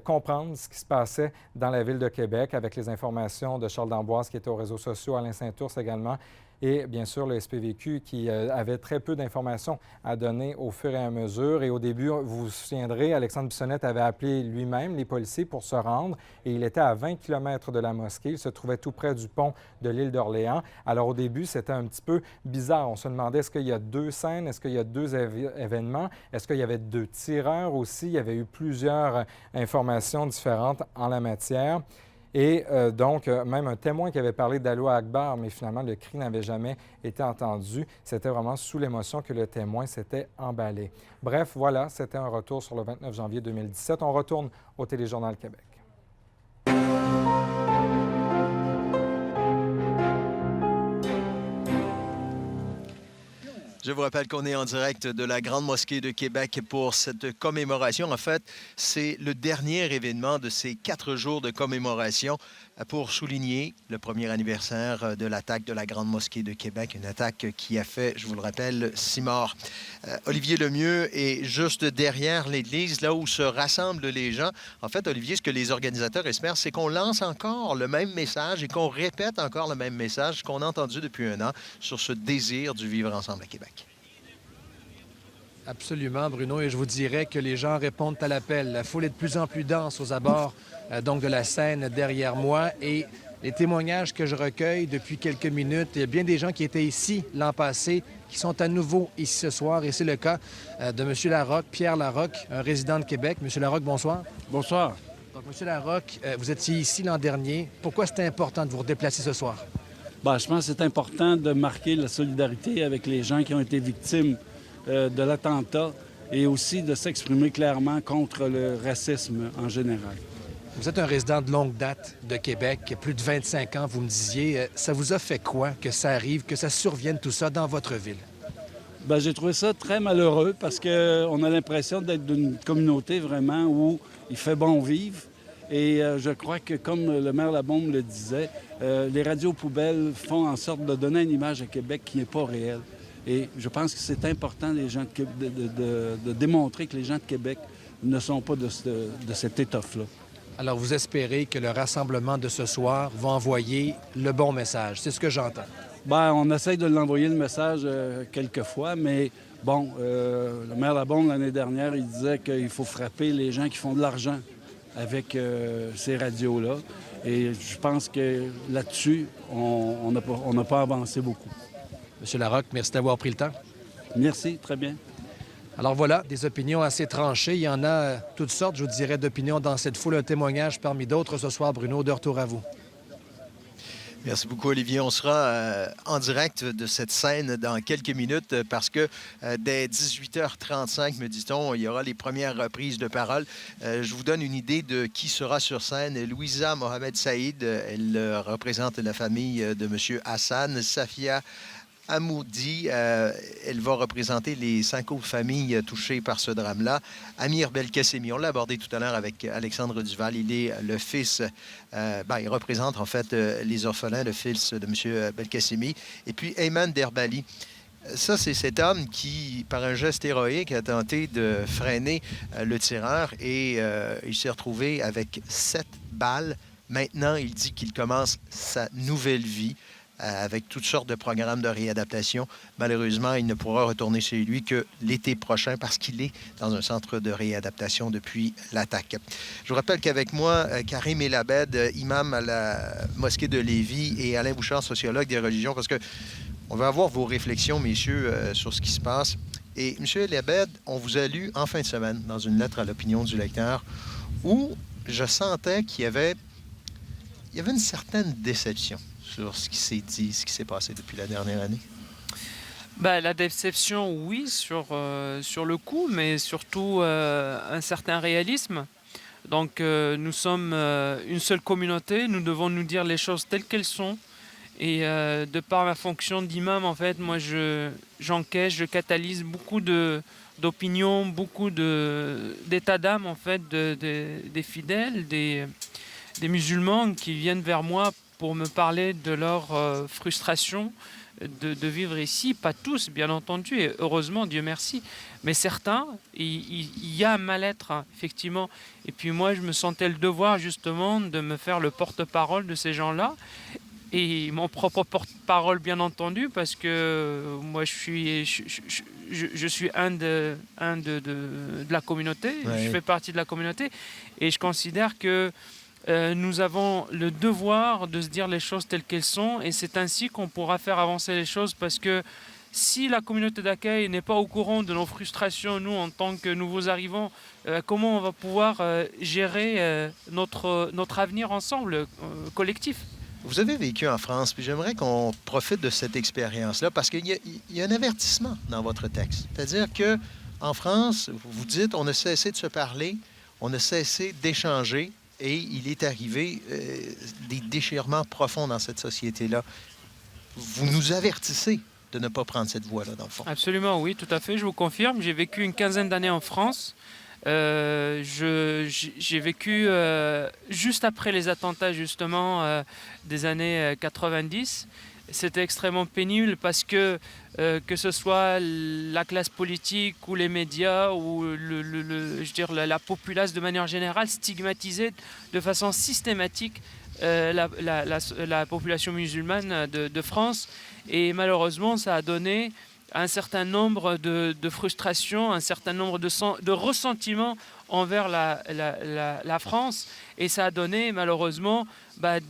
comprendre ce qui se passait dans la ville de Québec avec les informations de Charles d'Amboise qui était aux réseaux sociaux, Alain Saint-Ours également, et bien sûr le SPVQ qui avait très peu d'informations à donner au fur et à mesure. Et au début, vous vous souviendrez, Alexandre Bissonnette avait appelé lui-même les policiers pour se rendre et il était à 20 km de la mosquée. Il se trouvait tout près du pont de l'île d'Orléans. Alors au début, c'était un petit peu bizarre. On se demandait, est-ce qu'il y a deux scènes? Est-ce qu'il y a deux événements? Est-ce qu'il y avait deux tireurs aussi? Il y avait eu plusieurs informations différentes en la matière. Et donc, même un témoin qui avait parlé d'Allah Akbar, mais finalement, le cri n'avait jamais été entendu. C'était vraiment sous l'émotion que le témoin s'était emballé. Bref, voilà, c'était un retour sur le 29 janvier 2017. On retourne au Téléjournal Québec. Je vous rappelle qu'on est en direct de la Grande Mosquée de Québec pour cette commémoration. En fait, c'est le dernier événement de ces 4 jours de commémoration pour souligner le premier anniversaire de l'attaque de la Grande Mosquée de Québec, une attaque qui a fait, je vous le rappelle, 6 morts. Olivier Lemieux est juste derrière l'église, là où se rassemblent les gens. En fait, Olivier, ce que les organisateurs espèrent, c'est qu'on lance encore le même message et qu'on répète encore le même message qu'on a entendu depuis un an sur ce désir du vivre ensemble à Québec. Absolument, Bruno, et je vous dirais que les gens répondent à l'appel. La foule est de plus en plus dense aux abords donc de la scène derrière moi et les témoignages que je recueille depuis quelques minutes, il y a bien des gens qui étaient ici l'an passé qui sont à nouveau ici ce soir et c'est le cas de M. Larocque, Pierre Larocque, un résident de Québec. M. Larocque, bonsoir. Bonsoir. Donc, M. Larocque, vous étiez ici l'an dernier. Pourquoi c'était important de vous redéplacer ce soir? Bien, je pense que c'est important de marquer la solidarité avec les gens qui ont été victimes de l'attentat et aussi de s'exprimer clairement contre le racisme en général. Vous êtes un résident de longue date de Québec, plus de 25 ans, vous me disiez. Ça vous a fait quoi que ça arrive, que ça survienne tout ça dans votre ville? Bien, j'ai trouvé ça très malheureux parce qu'on a l'impression d'être d'une communauté vraiment où il fait bon vivre. Et je crois que, comme le maire Labombe le disait, Les radios poubelles font en sorte de donner une image à Québec qui n'est pas réelle. Et je pense que c'est important les gens de démontrer que les gens de Québec ne sont pas de cette étoffe-là. Alors, vous espérez que le rassemblement de ce soir va envoyer le bon message. C'est ce que j'entends. Bien, on essaye de l'envoyer le message quelques fois, mais bon, le maire Labonde, l'année dernière, il disait qu'il faut frapper les gens qui font de l'argent avec ces radios-là. Et je pense que là-dessus, on n'a pas avancé beaucoup. Monsieur Larocque, merci d'avoir pris le temps. Merci, très bien. Alors voilà, des opinions assez tranchées. Il y en a toutes sortes, je vous dirais, d'opinions dans cette foule. Un témoignage parmi d'autres ce soir. Bruno, de retour à vous. Merci beaucoup, Olivier. On sera en direct de cette scène dans quelques minutes parce que dès 18h35, me dit-on, il y aura les premières reprises de parole. Je vous donne une idée de qui sera sur scène. Louisa Mohamed Saïd, elle représente la famille de M. Hassan. Safia Amoudi, elle va représenter les 5 autres familles touchées par ce drame-là. Amir Belkacemi, on l'a abordé tout à l'heure avec Alexandre Duval. Il est le fils, il représente en fait les orphelins, le fils de M. Belkacemi. Et puis Ayman Derbali. Ça, c'est cet homme qui, par un geste héroïque, a tenté de freiner le tireur et il s'est retrouvé avec 7 balles. Maintenant, il dit qu'il commence sa nouvelle vie avec toutes sortes de programmes de réadaptation. Malheureusement, il ne pourra retourner chez lui que l'été prochain parce qu'il est dans un centre de réadaptation depuis l'attaque. Je vous rappelle qu'avec moi, Karim Elabed, imam à la mosquée de Lévis, et Alain Bouchard, sociologue des religions, parce que on va avoir vos réflexions, messieurs, sur ce qui se passe. Et M. Elabed, on vous a lu en fin de semaine dans une lettre à l'opinion du lecteur où je sentais qu'il y avait une certaine déception sur ce qui s'est dit, ce qui s'est passé depuis la dernière année? La déception, oui, sur le coup, mais surtout un certain réalisme. Donc, nous sommes une seule communauté, nous devons nous dire les choses telles qu'elles sont. Et de par ma fonction d'imam, en fait, moi, j'encaisse, je catalyse beaucoup d'opinions, beaucoup d'états d'âme, en fait, des fidèles, des musulmans qui viennent vers moi pour me parler de leur frustration de vivre ici. Pas tous, bien entendu, et heureusement, Dieu merci, mais certains, il y a un mal-être, hein, effectivement. Et puis moi, je me sentais le devoir, justement, de me faire le porte-parole de ces gens-là, et mon propre porte-parole, bien entendu, parce que moi, je suis un de la communauté, ouais. Je fais partie de la communauté, et je considère que nous avons le devoir de se dire les choses telles qu'elles sont, et c'est ainsi qu'on pourra faire avancer les choses, parce que si la communauté d'accueil n'est pas au courant de nos frustrations, nous, en tant que nouveaux arrivants, comment on va pouvoir gérer notre avenir ensemble, collectif? Vous avez vécu en France, puis j'aimerais qu'on profite de cette expérience-là, parce qu'il y a un avertissement dans votre texte. C'est-à-dire qu'en France, vous dites, on a cessé de se parler, on a cessé d'échanger, et il est arrivé des déchirements profonds dans cette société-là. Vous nous avertissez de ne pas prendre cette voie-là, dans le fond. Absolument, oui, tout à fait, je vous confirme. J'ai vécu une quinzaine d'années en France. J'ai vécu juste après les attentats, justement, des années 90. C'était extrêmement pénible parce que ce soit la classe politique ou les médias ou la populace de manière générale stigmatisait de façon systématique la population musulmane de France. Et malheureusement, ça a donné un certain nombre de frustrations, un certain nombre de ressentiments envers la France. Et ça a donné malheureusement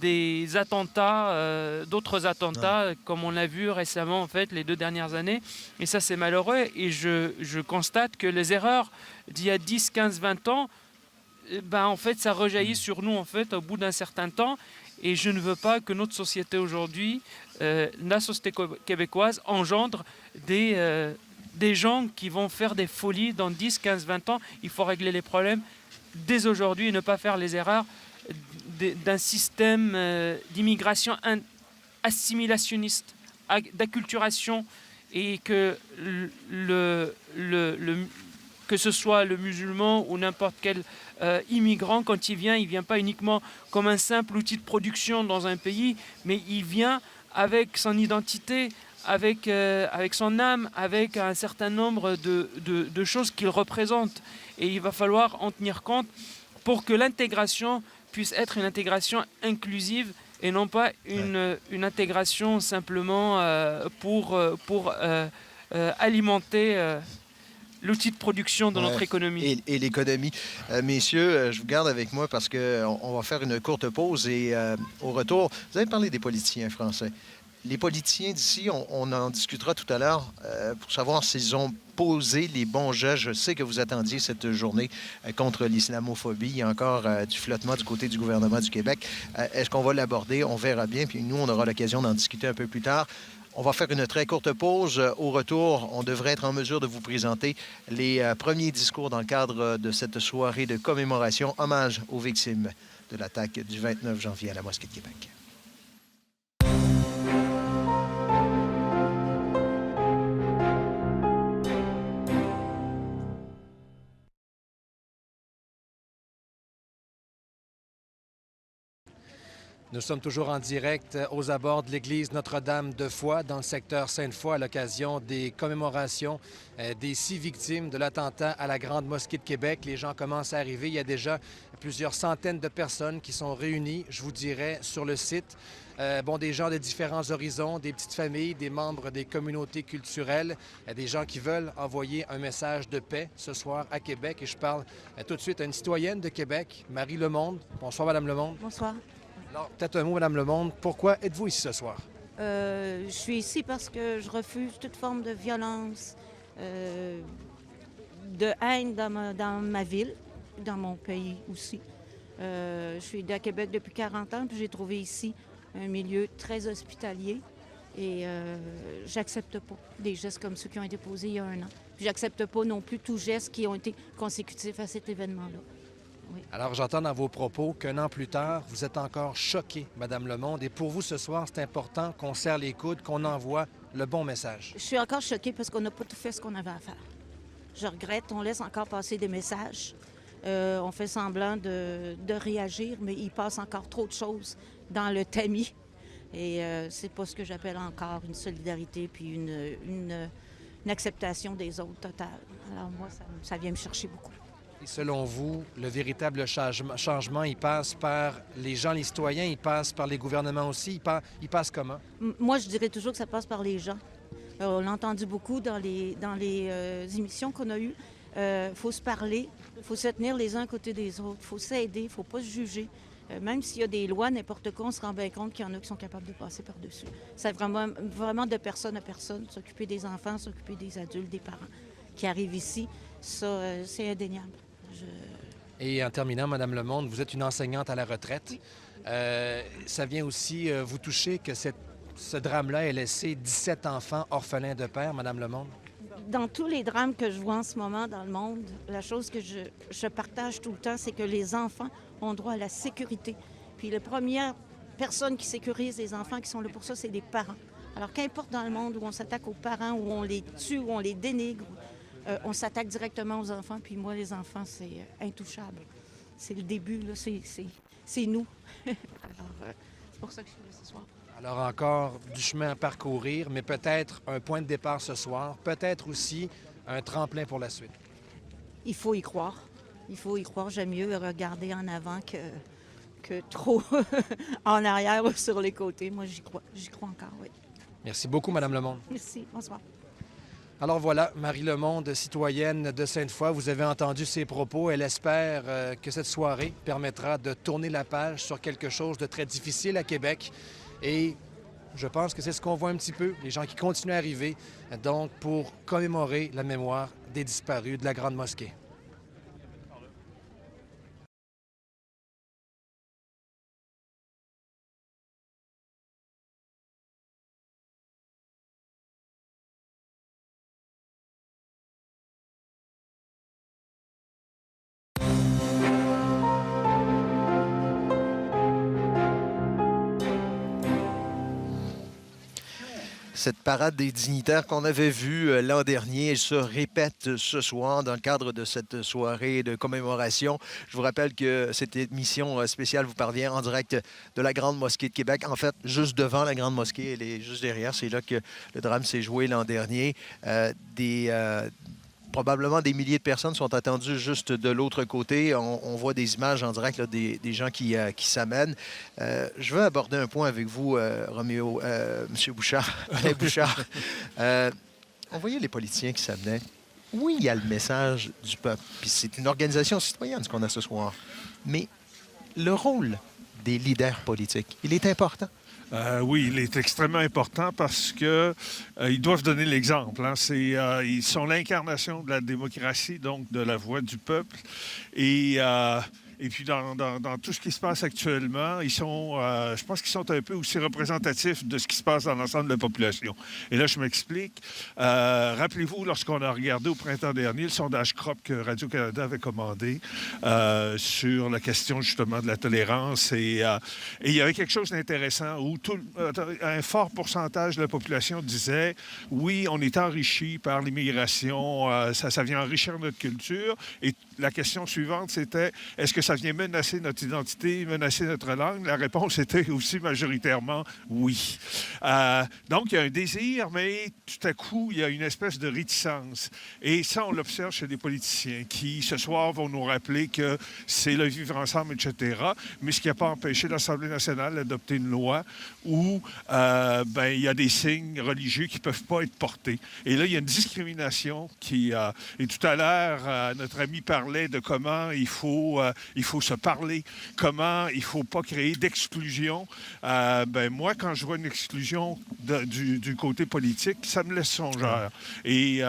des attentats, d'autres attentats, comme on l'a vu récemment en fait les 2 dernières années. Et ça, c'est malheureux. Et je constate que les erreurs d'il y a 10, 15, 20 ans, en fait, ça rejaillit sur nous en fait au bout d'un certain temps. Et je ne veux pas que notre société aujourd'hui, la société québécoise, engendre des gens qui vont faire des folies dans 10, 15, 20 ans. Il faut régler les problèmes dès aujourd'hui et ne pas faire les erreurs d'un système d'immigration assimilationniste, d'acculturation, et que que ce soit le musulman ou n'importe quel immigrant, quand il vient pas uniquement comme un simple outil de production dans un pays, mais il vient avec son identité, avec son âme, avec un certain nombre de choses qu'il représente. Et il va falloir en tenir compte pour que l'intégration puisse être une intégration inclusive et non pas une intégration simplement pour alimenter l'outil de production de notre économie. Et l'économie. Messieurs, je vous garde avec moi parce qu'on va faire une courte pause et au retour, vous avez parlé des politiciens français. Les politiciens d'ici, on en discutera tout à l'heure pour savoir s'ils ont posé les bons gestes. Je sais que vous attendiez cette journée contre l'islamophobie. Il y a encore du flottement du côté du gouvernement du Québec. Est-ce qu'on va l'aborder? On verra bien. Puis nous, on aura l'occasion d'en discuter un peu plus tard. On va faire une très courte pause. Au retour, on devrait être en mesure de vous présenter les premiers discours dans le cadre de cette soirée de commémoration, hommage aux victimes de l'attaque du 29 janvier à la Mosquée de Québec. Nous sommes toujours en direct aux abords de l'église Notre-Dame de Foix, dans le secteur Sainte-Foy, à l'occasion des commémorations des 6 victimes de l'attentat à la Grande Mosquée de Québec. Les gens commencent à arriver. Il y a déjà plusieurs centaines de personnes qui sont réunies, je vous dirais, sur le site. Des gens de différents horizons, des petites familles, des membres des communautés culturelles, des gens qui veulent envoyer un message de paix ce soir à Québec. Et je parle tout de suite à une citoyenne de Québec, Marie Lemonde. Bonsoir, Madame Lemonde. Bonsoir. Alors, peut-être un mot, Madame Lemonde. Pourquoi êtes-vous ici ce soir? Je suis ici parce que je refuse toute forme de violence, de haine dans ma ville, dans mon pays aussi. Je suis à Québec depuis 40 ans, puis j'ai trouvé ici un milieu très hospitalier et j'accepte pas des gestes comme ceux qui ont été posés il y a 1 an. Puis j'accepte pas non plus tous gestes qui ont été consécutifs à cet événement-là. Oui. Alors, j'entends dans vos propos qu'un an plus tard, vous êtes encore choquée, Madame Lemonde. Et pour vous, ce soir, c'est important qu'on serre les coudes, qu'on envoie le bon message. Je suis encore choquée parce qu'on n'a pas tout fait ce qu'on avait à faire. Je regrette, on laisse encore passer des messages. On fait semblant de réagir, mais il passe encore trop de choses dans le tamis. Et c'est pas ce que j'appelle encore une solidarité puis une acceptation des autres totale. Alors moi, ça vient me chercher beaucoup. Et selon vous, le véritable changement, il passe par les gens, les citoyens, il passe par les gouvernements aussi, il passe comment? Moi, je dirais toujours que ça passe par les gens. On l'a entendu beaucoup dans les émissions qu'on a eues. Il faut se parler, il faut se tenir les uns à côté des autres, il faut s'aider, il ne faut pas se juger. Même s'il y a des lois, n'importe quoi, on se rend bien compte qu'il y en a qui sont capables de passer par-dessus. C'est vraiment de personne à personne, s'occuper des enfants, s'occuper des adultes, des parents qui arrivent ici. Ça, c'est indéniable. Et en terminant, Madame Lemonde, vous êtes une enseignante à la retraite. Oui. Ça vient aussi vous toucher que ce drame-là ait laissé 17 enfants orphelins de père, Madame Lemonde? Dans tous les drames que je vois en ce moment dans le monde, la chose que je partage tout le temps, c'est que les enfants ont droit à la sécurité. Puis la première personne qui sécurise les enfants qui sont là pour ça, c'est les parents. Alors qu'importe dans le monde où on s'attaque aux parents, où on les tue, où on les dénigre, on s'attaque directement aux enfants, puis moi, les enfants, c'est intouchable. C'est le début, là, c'est nous. Alors, c'est pour ça que je suis là ce soir. Alors, encore du chemin à parcourir, mais peut-être un point de départ ce soir, peut-être aussi un tremplin pour la suite. Il faut y croire. Il faut y croire. J'aime mieux regarder en avant que trop en arrière ou sur les côtés. Moi, j'y crois. J'y crois encore, oui. Merci beaucoup, Madame Lemonde. Merci. Bonsoir. Alors voilà, Marie Lemonde, citoyenne de Sainte-Foy, vous avez entendu ses propos. Elle espère que cette soirée permettra de tourner la page sur quelque chose de très difficile à Québec. Et je pense que c'est ce qu'on voit un petit peu, les gens qui continuent à arriver, donc pour commémorer la mémoire des disparus de la Grande Mosquée. cette parade des dignitaires qu'on avait vue l'an dernier, elle se répète ce soir dans le cadre de cette soirée de commémoration. Je vous rappelle que cette émission spéciale vous parvient en direct de la Grande Mosquée de Québec. En fait, juste devant la Grande Mosquée, elle est juste derrière. C'est là que le drame s'est joué l'an dernier. Probablement des milliers de personnes sont attendues juste de l'autre côté. On voit des images en direct là, des gens qui s'amènent. Je veux aborder un point avec vous, Roméo, M. Bouchard, Alain Bouchard. On voyait les politiciens qui s'amenaient. Oui, il y a le message du peuple. Puis c'est une organisation citoyenne, ce qu'on a ce soir. Mais le rôle des leaders politiques, il est important. Oui, il est extrêmement important parce que ils doivent donner l'exemple. Hein. Ils sont l'incarnation de la démocratie, donc de la voix du peuple. Et puis, dans tout ce qui se passe actuellement, je pense qu'ils sont un peu aussi représentatifs de ce qui se passe dans l'ensemble de la population. Et là, je m'explique. Rappelez-vous, lorsqu'on a regardé au printemps dernier le sondage CROP que Radio-Canada avait commandé sur la question, justement, de la tolérance. Et il y avait quelque chose d'intéressant où un fort pourcentage de la population disait « Oui, on est enrichi par l'immigration, ça vient enrichir notre culture. » Et la question suivante, c'était « Est-ce que ça vient menacer notre identité, menacer notre langue? » La réponse était aussi majoritairement oui. Donc, il y a un désir, mais tout à coup, il y a une espèce de réticence. Et ça, on l'observe chez les politiciens qui, ce soir, vont nous rappeler que c'est le vivre ensemble, etc. Mais ce qui n'a pas empêché l'Assemblée nationale d'adopter une loi où il y a des signes religieux qui ne peuvent pas être portés. Et là, il y a une discrimination qui... et tout à l'heure, notre ami parlait de comment il faut se parler, comment il ne faut pas créer d'exclusion. Moi, quand je vois une exclusion du côté politique, ça me laisse songeur. Et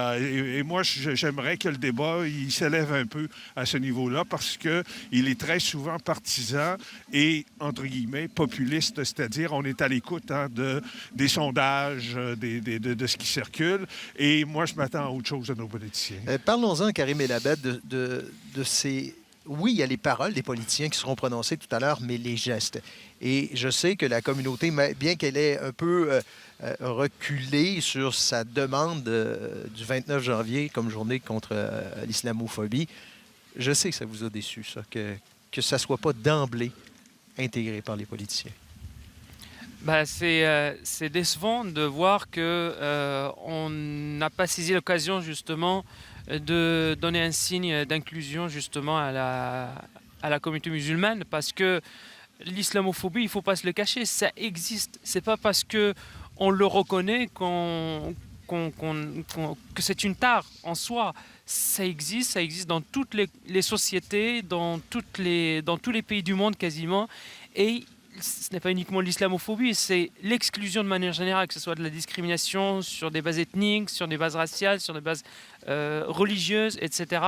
moi, j'aimerais que le débat il s'élève un peu à ce niveau-là parce qu'il est très souvent partisan et, entre guillemets, populiste, c'est-à-dire on est à l'écoute des sondages, de ce qui circule. Et moi, je m'attends à autre chose de nos politiciens. Parlons-en, Karim Elabed, de ces... Oui, il y a les paroles des politiciens qui seront prononcées tout à l'heure, mais les gestes. Et je sais que la communauté, bien qu'elle ait un peu reculé sur sa demande du 29 janvier comme journée contre l'islamophobie, je sais que ça vous a déçu, ça, que ça ne soit pas d'emblée intégré par les politiciens. C'est décevant de voir qu'on n'a pas saisi l'occasion justement de donner un signe d'inclusion justement à la communauté musulmane, parce que l'islamophobie, il ne faut pas se le cacher, ça existe. C'est pas parce qu'on le reconnaît que c'est une tare en soi. Ça existe dans toutes les sociétés, dans tous les pays du monde quasiment. Et ce n'est pas uniquement l'islamophobie, c'est l'exclusion de manière générale, que ce soit de la discrimination sur des bases ethniques, sur des bases raciales, sur des bases religieuses, etc.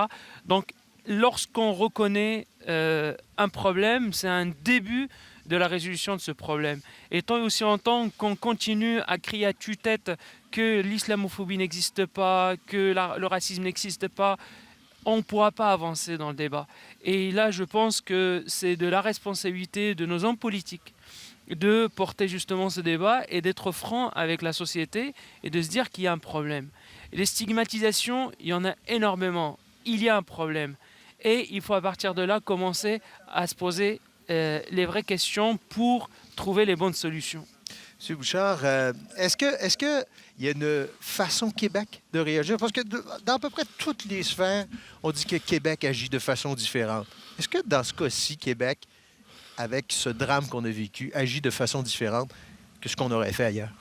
Donc, lorsqu'on reconnaît un problème, c'est un début de la résolution de ce problème. Et tant et aussi longtemps qu'on continue à crier à tue-tête que l'islamophobie n'existe pas, que le racisme n'existe pas, on ne pourra pas avancer dans le débat. Et là, je pense que c'est de la responsabilité de nos hommes politiques de porter justement ce débat et d'être franc avec la société et de se dire qu'il y a un problème. Et les stigmatisations, il y en a énormément. Il y a un problème. Et il faut à partir de là commencer à se poser les vraies questions pour trouver les bonnes solutions. M. Bouchard, est-ce qu'il y a une façon Québec de réagir? Parce que dans à peu près toutes les sphères, on dit que Québec agit de façon différente. Est-ce que dans ce cas-ci, Québec, avec ce drame qu'on a vécu, agit de façon différente que ce qu'on aurait fait ailleurs?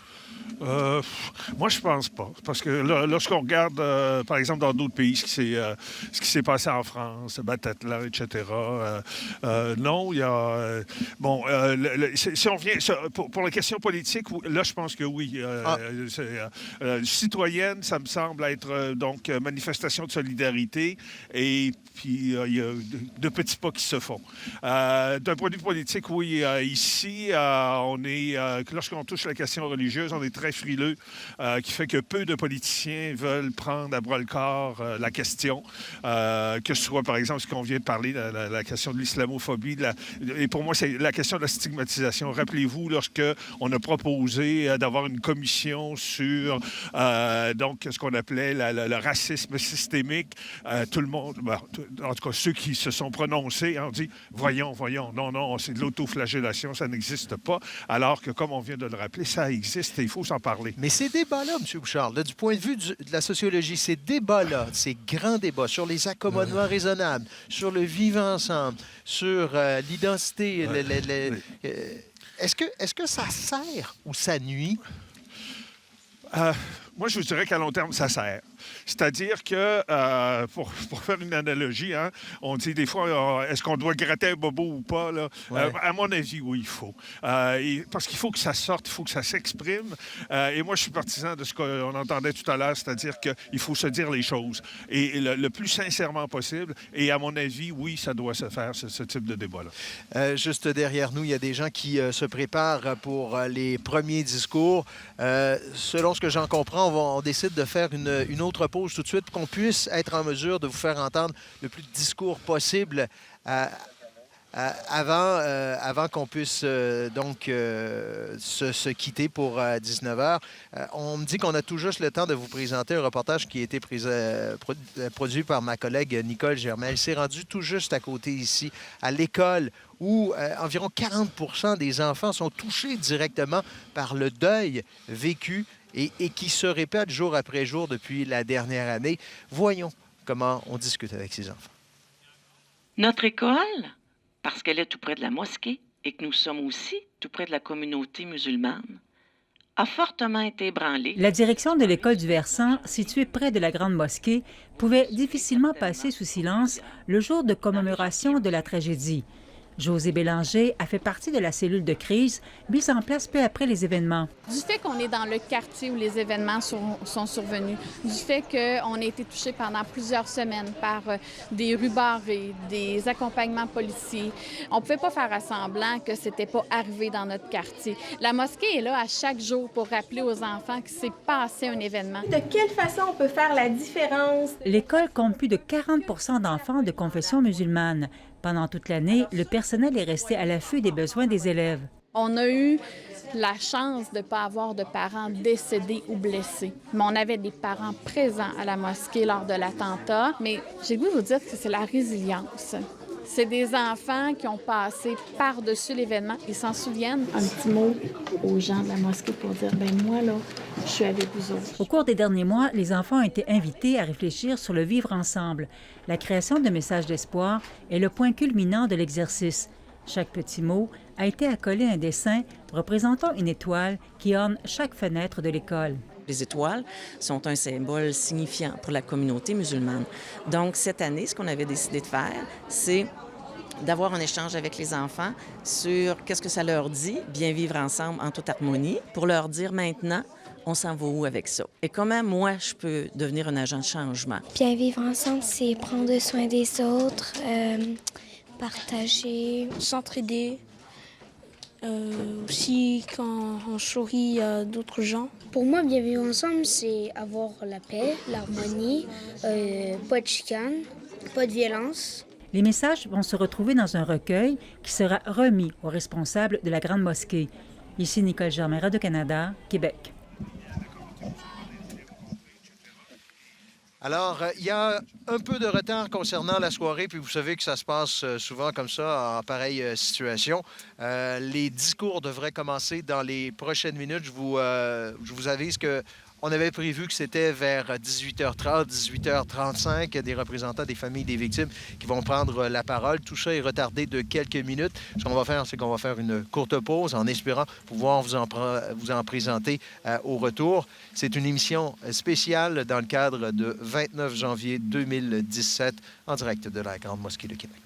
Moi, je pense pas. Parce que lorsqu'on regarde, par exemple, dans d'autres pays, ce qui s'est passé en France, Bataclan, etc., non, il y a... si on revient pour la question politique, là, je pense que oui. Citoyenne, ça me semble être, donc, manifestation de solidarité. Et puis, il y a de petits pas qui se font. D'un point de vue politique, oui, ici, on est... lorsqu'on touche la question religieuse, on on est très frileux, qui fait que peu de politiciens veulent prendre à bras-le-corps la question, que ce soit, par exemple, ce qu'on vient de parler, la question de l'islamophobie. Et pour moi, c'est la question de la stigmatisation. Rappelez-vous, lorsque on a proposé d'avoir une commission sur donc ce qu'on appelait le racisme systémique, tout le monde, en tout cas ceux qui se sont prononcés, ont dit « Voyons, non, c'est de l'autoflagellation, ça n'existe pas », alors que, comme on vient de le rappeler, ça existe et il faut s'en parler. Mais ces débats-là, M. Bouchard, là, du point de vue de la sociologie, ces débats-là, ces grands débats sur les accommodements raisonnables, sur le vivre ensemble, sur l'identité, est-ce que ça sert ou ça nuit? Moi, je vous dirais qu'à long terme, ça sert. C'est-à-dire que, pour faire une analogie, hein, on dit des fois, est-ce qu'on doit gratter un bobo ou pas? Là? Ouais. À mon avis, oui, il faut. Parce qu'il faut que ça sorte, il faut que ça s'exprime. Et moi, je suis partisan de ce qu'on entendait tout à l'heure, c'est-à-dire qu'il faut se dire les choses. Et le plus sincèrement possible. Et à mon avis, oui, ça doit se faire, ce type de débat-là. Juste derrière nous, il y a des gens qui se préparent pour les premiers discours. Selon ce que j'en comprends, on décide de faire une autre pause tout de suite pour qu'on puisse être en mesure de vous faire entendre le plus de discours possible avant qu'on puisse donc se quitter pour 19h. On me dit qu'on a tout juste le temps de vous présenter un reportage qui a été produit par ma collègue Nicole Germain. Elle s'est rendue tout juste à côté ici, à l'école, où environ 40 % des enfants sont touchés directement par le deuil vécu et qui se répète jour après jour depuis la dernière année. Voyons comment on discute avec ces enfants. Notre école, parce qu'elle est tout près de la mosquée et que nous sommes aussi tout près de la communauté musulmane, a fortement été ébranlée. La direction de l'école du Versant, située près de la Grande Mosquée, pouvait difficilement passer sous silence le jour de commémoration de la tragédie. José Bélanger a fait partie de la cellule de crise mise en place peu après les événements. Du fait qu'on est dans le quartier où les événements sont survenus, du fait qu'on a été touché pendant plusieurs semaines par des rues barrées, des accompagnements policiers, on ne pouvait pas faire semblant que ce n'était pas arrivé dans notre quartier. La mosquée est là à chaque jour pour rappeler aux enfants qu'il s'est passé un événement. De quelle façon on peut faire la différence? L'école compte plus de 40 % d'enfants de confession musulmane. Pendant toute l'année, le personnel est resté à l'affût des besoins des élèves. On a eu la chance de ne pas avoir de parents décédés ou blessés. Mais on avait des parents présents à la mosquée lors de l'attentat. Mais j'ai le goût de vous dire que c'est la résilience. C'est des enfants qui ont passé par-dessus l'événement. Ils s'en souviennent. Un petit mot aux gens de la mosquée pour dire, moi, là, je suis avec vous autres. Au cours des derniers mois, les enfants ont été invités à réfléchir sur le vivre ensemble. La création de messages d'espoir est le point culminant de l'exercice. Chaque petit mot a été accolé à un dessin représentant une étoile qui orne chaque fenêtre de l'école. Les étoiles sont un symbole signifiant pour la communauté musulmane. Donc, cette année, ce qu'on avait décidé de faire, c'est d'avoir un échange avec les enfants sur qu'est-ce que ça leur dit, bien vivre ensemble en toute harmonie, pour leur dire maintenant, on s'en va où avec ça? Et comment, moi, je peux devenir un agent de changement? Bien vivre ensemble, c'est prendre soin des autres, partager, s'entraider. Aussi, quand on sourit à d'autres gens. Pour moi, bien vivre ensemble, c'est avoir la paix, l'harmonie, pas de chicane, pas de violence. Les messages vont se retrouver dans un recueil qui sera remis aux responsables de la Grande Mosquée. Ici Nicole Germain, Radio-Canada, Québec. Alors, il y a un peu de retard concernant la soirée, puis vous savez que ça se passe souvent comme ça en pareille situation. Les discours devraient commencer dans les prochaines minutes. Je vous avise que on avait prévu que c'était vers 18h30, 18h35, des représentants des familles des victimes qui vont prendre la parole. Tout ça est retardé de quelques minutes. Ce qu'on va faire, c'est qu'on va faire une courte pause en espérant pouvoir vous en présenter au retour. C'est une émission spéciale dans le cadre de 29 janvier 2017 en direct de la Grande Mosquée de Québec.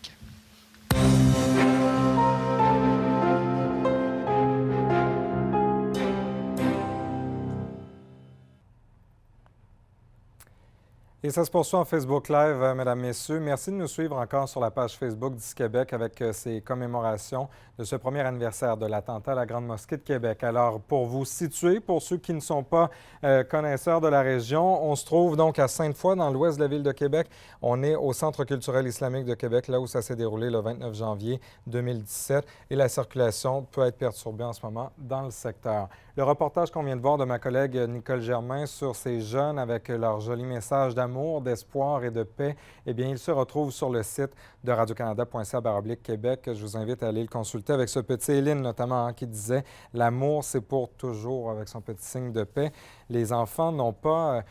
Et ça se poursuit en Facebook Live, mesdames, messieurs. Merci de nous suivre encore sur la page Facebook d'Ici Québec avec ces commémorations de ce premier anniversaire de l'attentat à la Grande Mosquée de Québec. Alors, pour vous situer, pour ceux qui ne sont pas connaisseurs de la région, on se trouve donc à Sainte-Foy, dans l'ouest de la ville de Québec. On est au Centre culturel islamique de Québec, là où ça s'est déroulé le 29 janvier 2017. Et la circulation peut être perturbée en ce moment dans le secteur. Le reportage qu'on vient de voir de ma collègue Nicole Germain sur ces jeunes avec leur joli message d'amour, d'espoir et de paix, eh bien, il se retrouve sur le site de radiocanada.ca/Québec. Je vous invite à aller le consulter avec ce petit Éline notamment qui disait « L'amour, c'est pour toujours » avec son petit signe de paix. Les enfants n'ont pas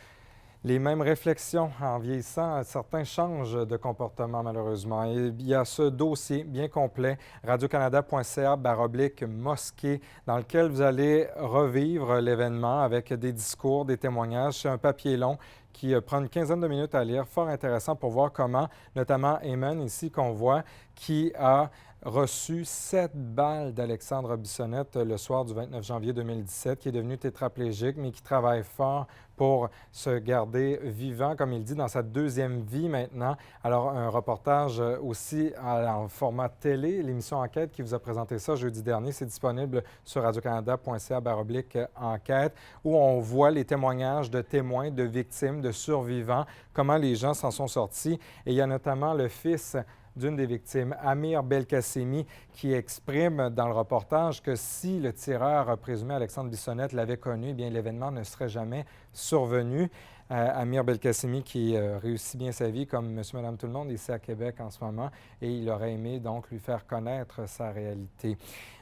les mêmes réflexions en vieillissant. Certains changent de comportement malheureusement. Et il y a ce dossier bien complet, radiocanada.ca/mosquée, dans lequel vous allez revivre l'événement avec des discours, des témoignages. C'est un papier long qui prend une quinzaine de minutes à lire, fort intéressant pour voir comment, notamment Eamon, ici qu'on voit, qui a reçu 7 balles d'Alexandre Bissonnette le soir du 29 janvier 2017, qui est devenu tétraplégique, mais qui travaille fort pour se garder vivant, comme il dit, dans sa deuxième vie maintenant. Alors, un reportage aussi en format télé, l'émission Enquête qui vous a présenté ça jeudi dernier, c'est disponible sur radiocanada.ca/enquête, où on voit les témoignages de témoins, de victimes, de survivants, comment les gens s'en sont sortis. Et il y a notamment le fils d'une des victimes, Amir Belkacemi, qui exprime dans le reportage que si le tireur présumé Alexandre Bissonnette l'avait connu, eh bien l'événement ne serait jamais survenu. Amir Belkacemi qui réussit bien sa vie comme monsieur, madame, tout le monde ici à Québec en ce moment, et il aurait aimé donc lui faire connaître sa réalité.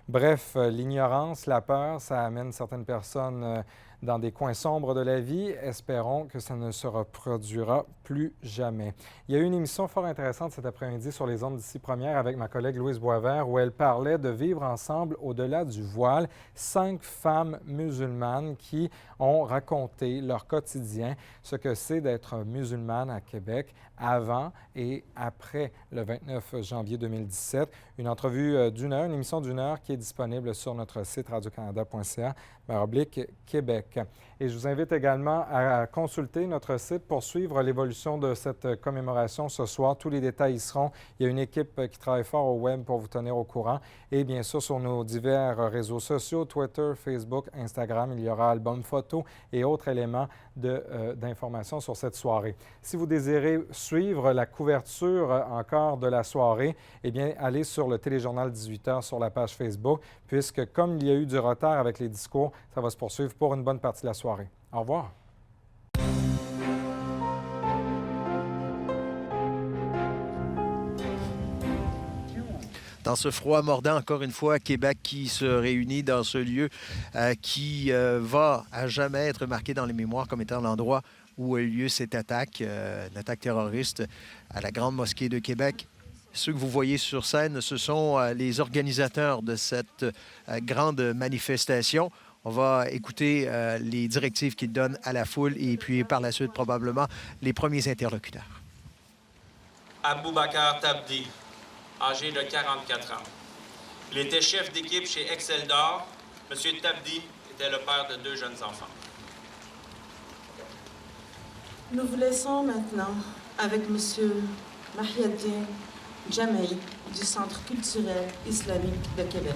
Bref, l'ignorance, la peur, ça amène certaines personnes dans des coins sombres de la vie. Espérons que ça ne se reproduira plus jamais. Il y a eu une émission fort intéressante cet après-midi sur les ondes d'Ici Première avec ma collègue Louise Boisvert où elle parlait de vivre ensemble au-delà du voile. 5 femmes musulmanes qui ont raconté leur quotidien, ce que c'est d'être musulmane à Québec avant et après le 29 janvier 2017. Une entrevue d'une heure, une émission d'une heure qui est disponible sur notre site radiocanada.ca/Québec. Et je vous invite également à consulter notre site pour suivre l'évolution de cette commémoration ce soir. Tous les détails y seront. Il y a une équipe qui travaille fort au web pour vous tenir au courant. Et bien sûr, sur nos divers réseaux sociaux, Twitter, Facebook, Instagram, il y aura albums photos et autres éléments d'informations sur cette soirée. Si vous désirez suivre la couverture encore de la soirée, eh bien, allez sur le téléjournal 18h sur la page Facebook, puisque comme il y a eu du retard avec les discours, ça va se poursuivre pour une bonne partie de la soirée. Au revoir. Dans ce froid mordant, encore une fois, Québec qui se réunit dans ce lieu qui va à jamais être marqué dans les mémoires comme étant l'endroit où a eu lieu cette attaque, une attaque terroriste à la Grande Mosquée de Québec. Ceux que vous voyez sur scène, ce sont les organisateurs de cette grande manifestation. On va écouter les directives qu'ils donnent à la foule et puis par la suite, probablement, les premiers interlocuteurs. Aboubakar Tabdi, âgé de 44 ans. Il était chef d'équipe chez Excel d'Or. M. Tabdi était le père de 2 jeunes enfants. Nous vous laissons maintenant avec M. Mahiaddin Jamaï du Centre culturel islamique de Québec.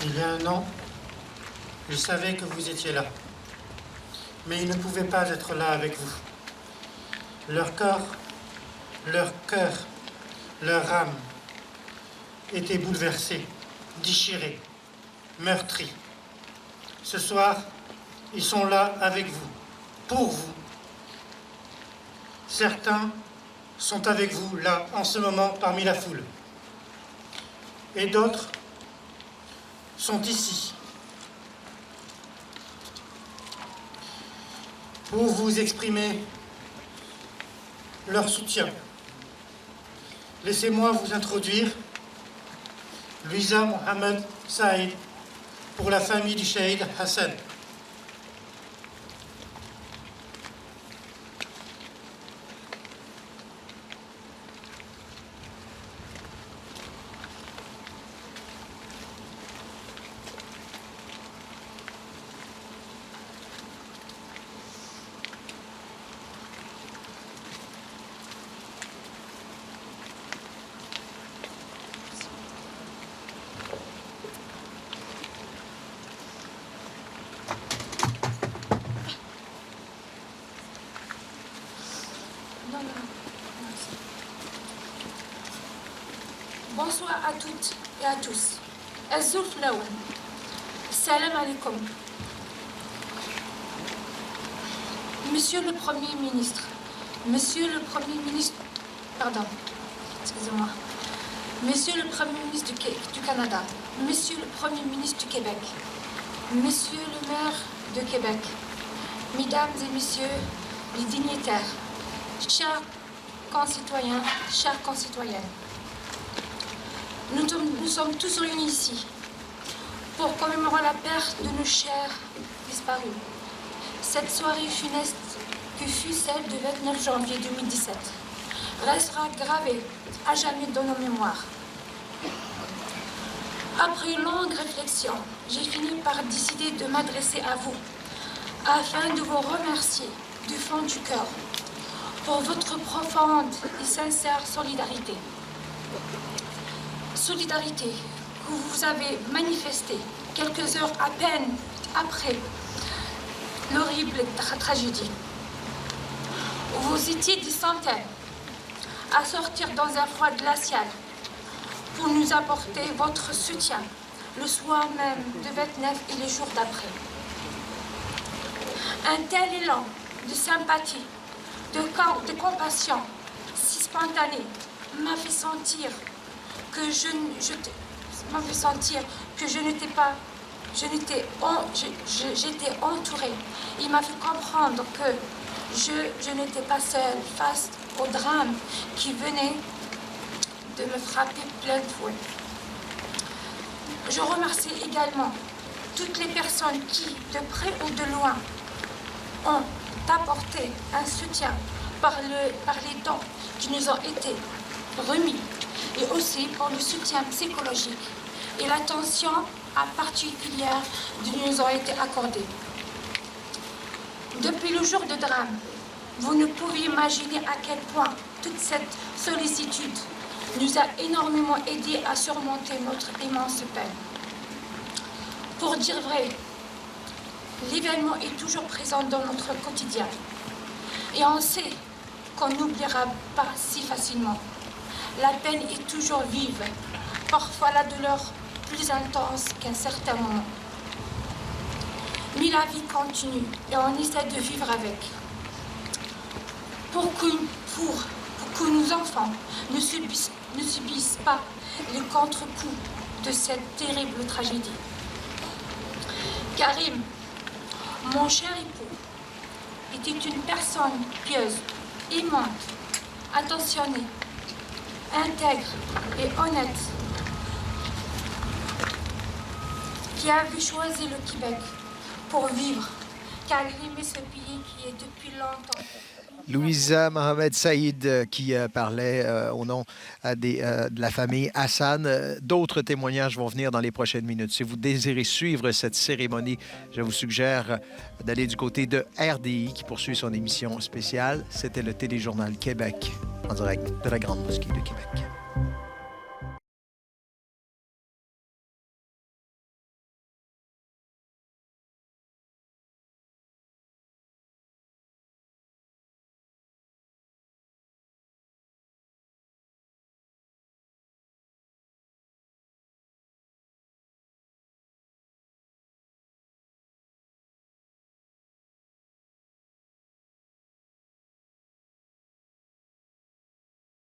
Il y a un an, je savais que vous étiez là, mais ils ne pouvaient pas être là avec vous. Leur corps, leur cœur, leur âme étaient bouleversés, déchirés, meurtris. Ce soir, ils sont là avec vous, pour vous. Certains sont avec vous, là, en ce moment, parmi la foule. Et d'autres sont ici, pour vous exprimer leur soutien. Laissez-moi vous introduire Louisa Mohamed Saïd pour la famille du Shahid Hassan. Bonsoir à toutes et à tous. Azouf Laouen. Salam alaikum. Monsieur le Premier ministre, Monsieur le Premier ministre, pardon, excusez-moi, Monsieur le Premier ministre du Canada, Monsieur le Premier ministre du Québec, Monsieur le maire de Québec, Mesdames et Messieurs les dignitaires, chers concitoyens, chères concitoyennes, nous sommes tous réunis ici pour commémorer la perte de nos chers disparus. Cette soirée funeste que fut celle du 29 janvier 2017 restera gravée à jamais dans nos mémoires. Après une longue réflexion, j'ai fini par décider de m'adresser à vous afin de vous remercier du fond du cœur pour votre profonde et sincère solidarité. Solidarité que vous avez manifestée quelques heures à peine après l'horrible tragédie. Vous étiez des centaines à sortir dans un froid glacial pour nous apporter votre soutien le soir même de 29 et les jours d'après. Un tel élan de sympathie, de compassion si spontané m'a fait sentir que j'étais entourée. Il m'a fait comprendre que je n'étais pas seule face au drame qui venait de me frapper plein de fouet. Je remercie également toutes les personnes qui, de près ou de loin, ont apporté un soutien par les dons qui nous ont été remis et aussi pour le soutien psychologique et l'attention particulière qui nous ont été accordées. Depuis le jour de drame, vous ne pouvez imaginer à quel point toute cette sollicitude nous a énormément aidés à surmonter notre immense peine. Pour dire vrai, l'événement est toujours présent dans notre quotidien et on sait qu'on n'oubliera pas si facilement. La peine est toujours vive, parfois la douleur plus intense qu'un certain moment. Mais la vie continue et on essaie de vivre avec. Pour que nos enfants ne subissent pas les contre-coups de cette terrible tragédie. Karim, mon cher époux, était une personne pieuse, aimante, attentionnée, intègre et honnête, qui avait choisi le Québec pour vivre, car il aimait ce pays qui est depuis longtemps. Louisa Mohamed Saïd qui parlait au nom de la famille Hassan. D'autres témoignages vont venir dans les prochaines minutes. Si vous désirez suivre cette cérémonie, je vous suggère d'aller du côté de RDI qui poursuit son émission spéciale. C'était le Téléjournal Québec en direct de la Grande Mosquée de Québec.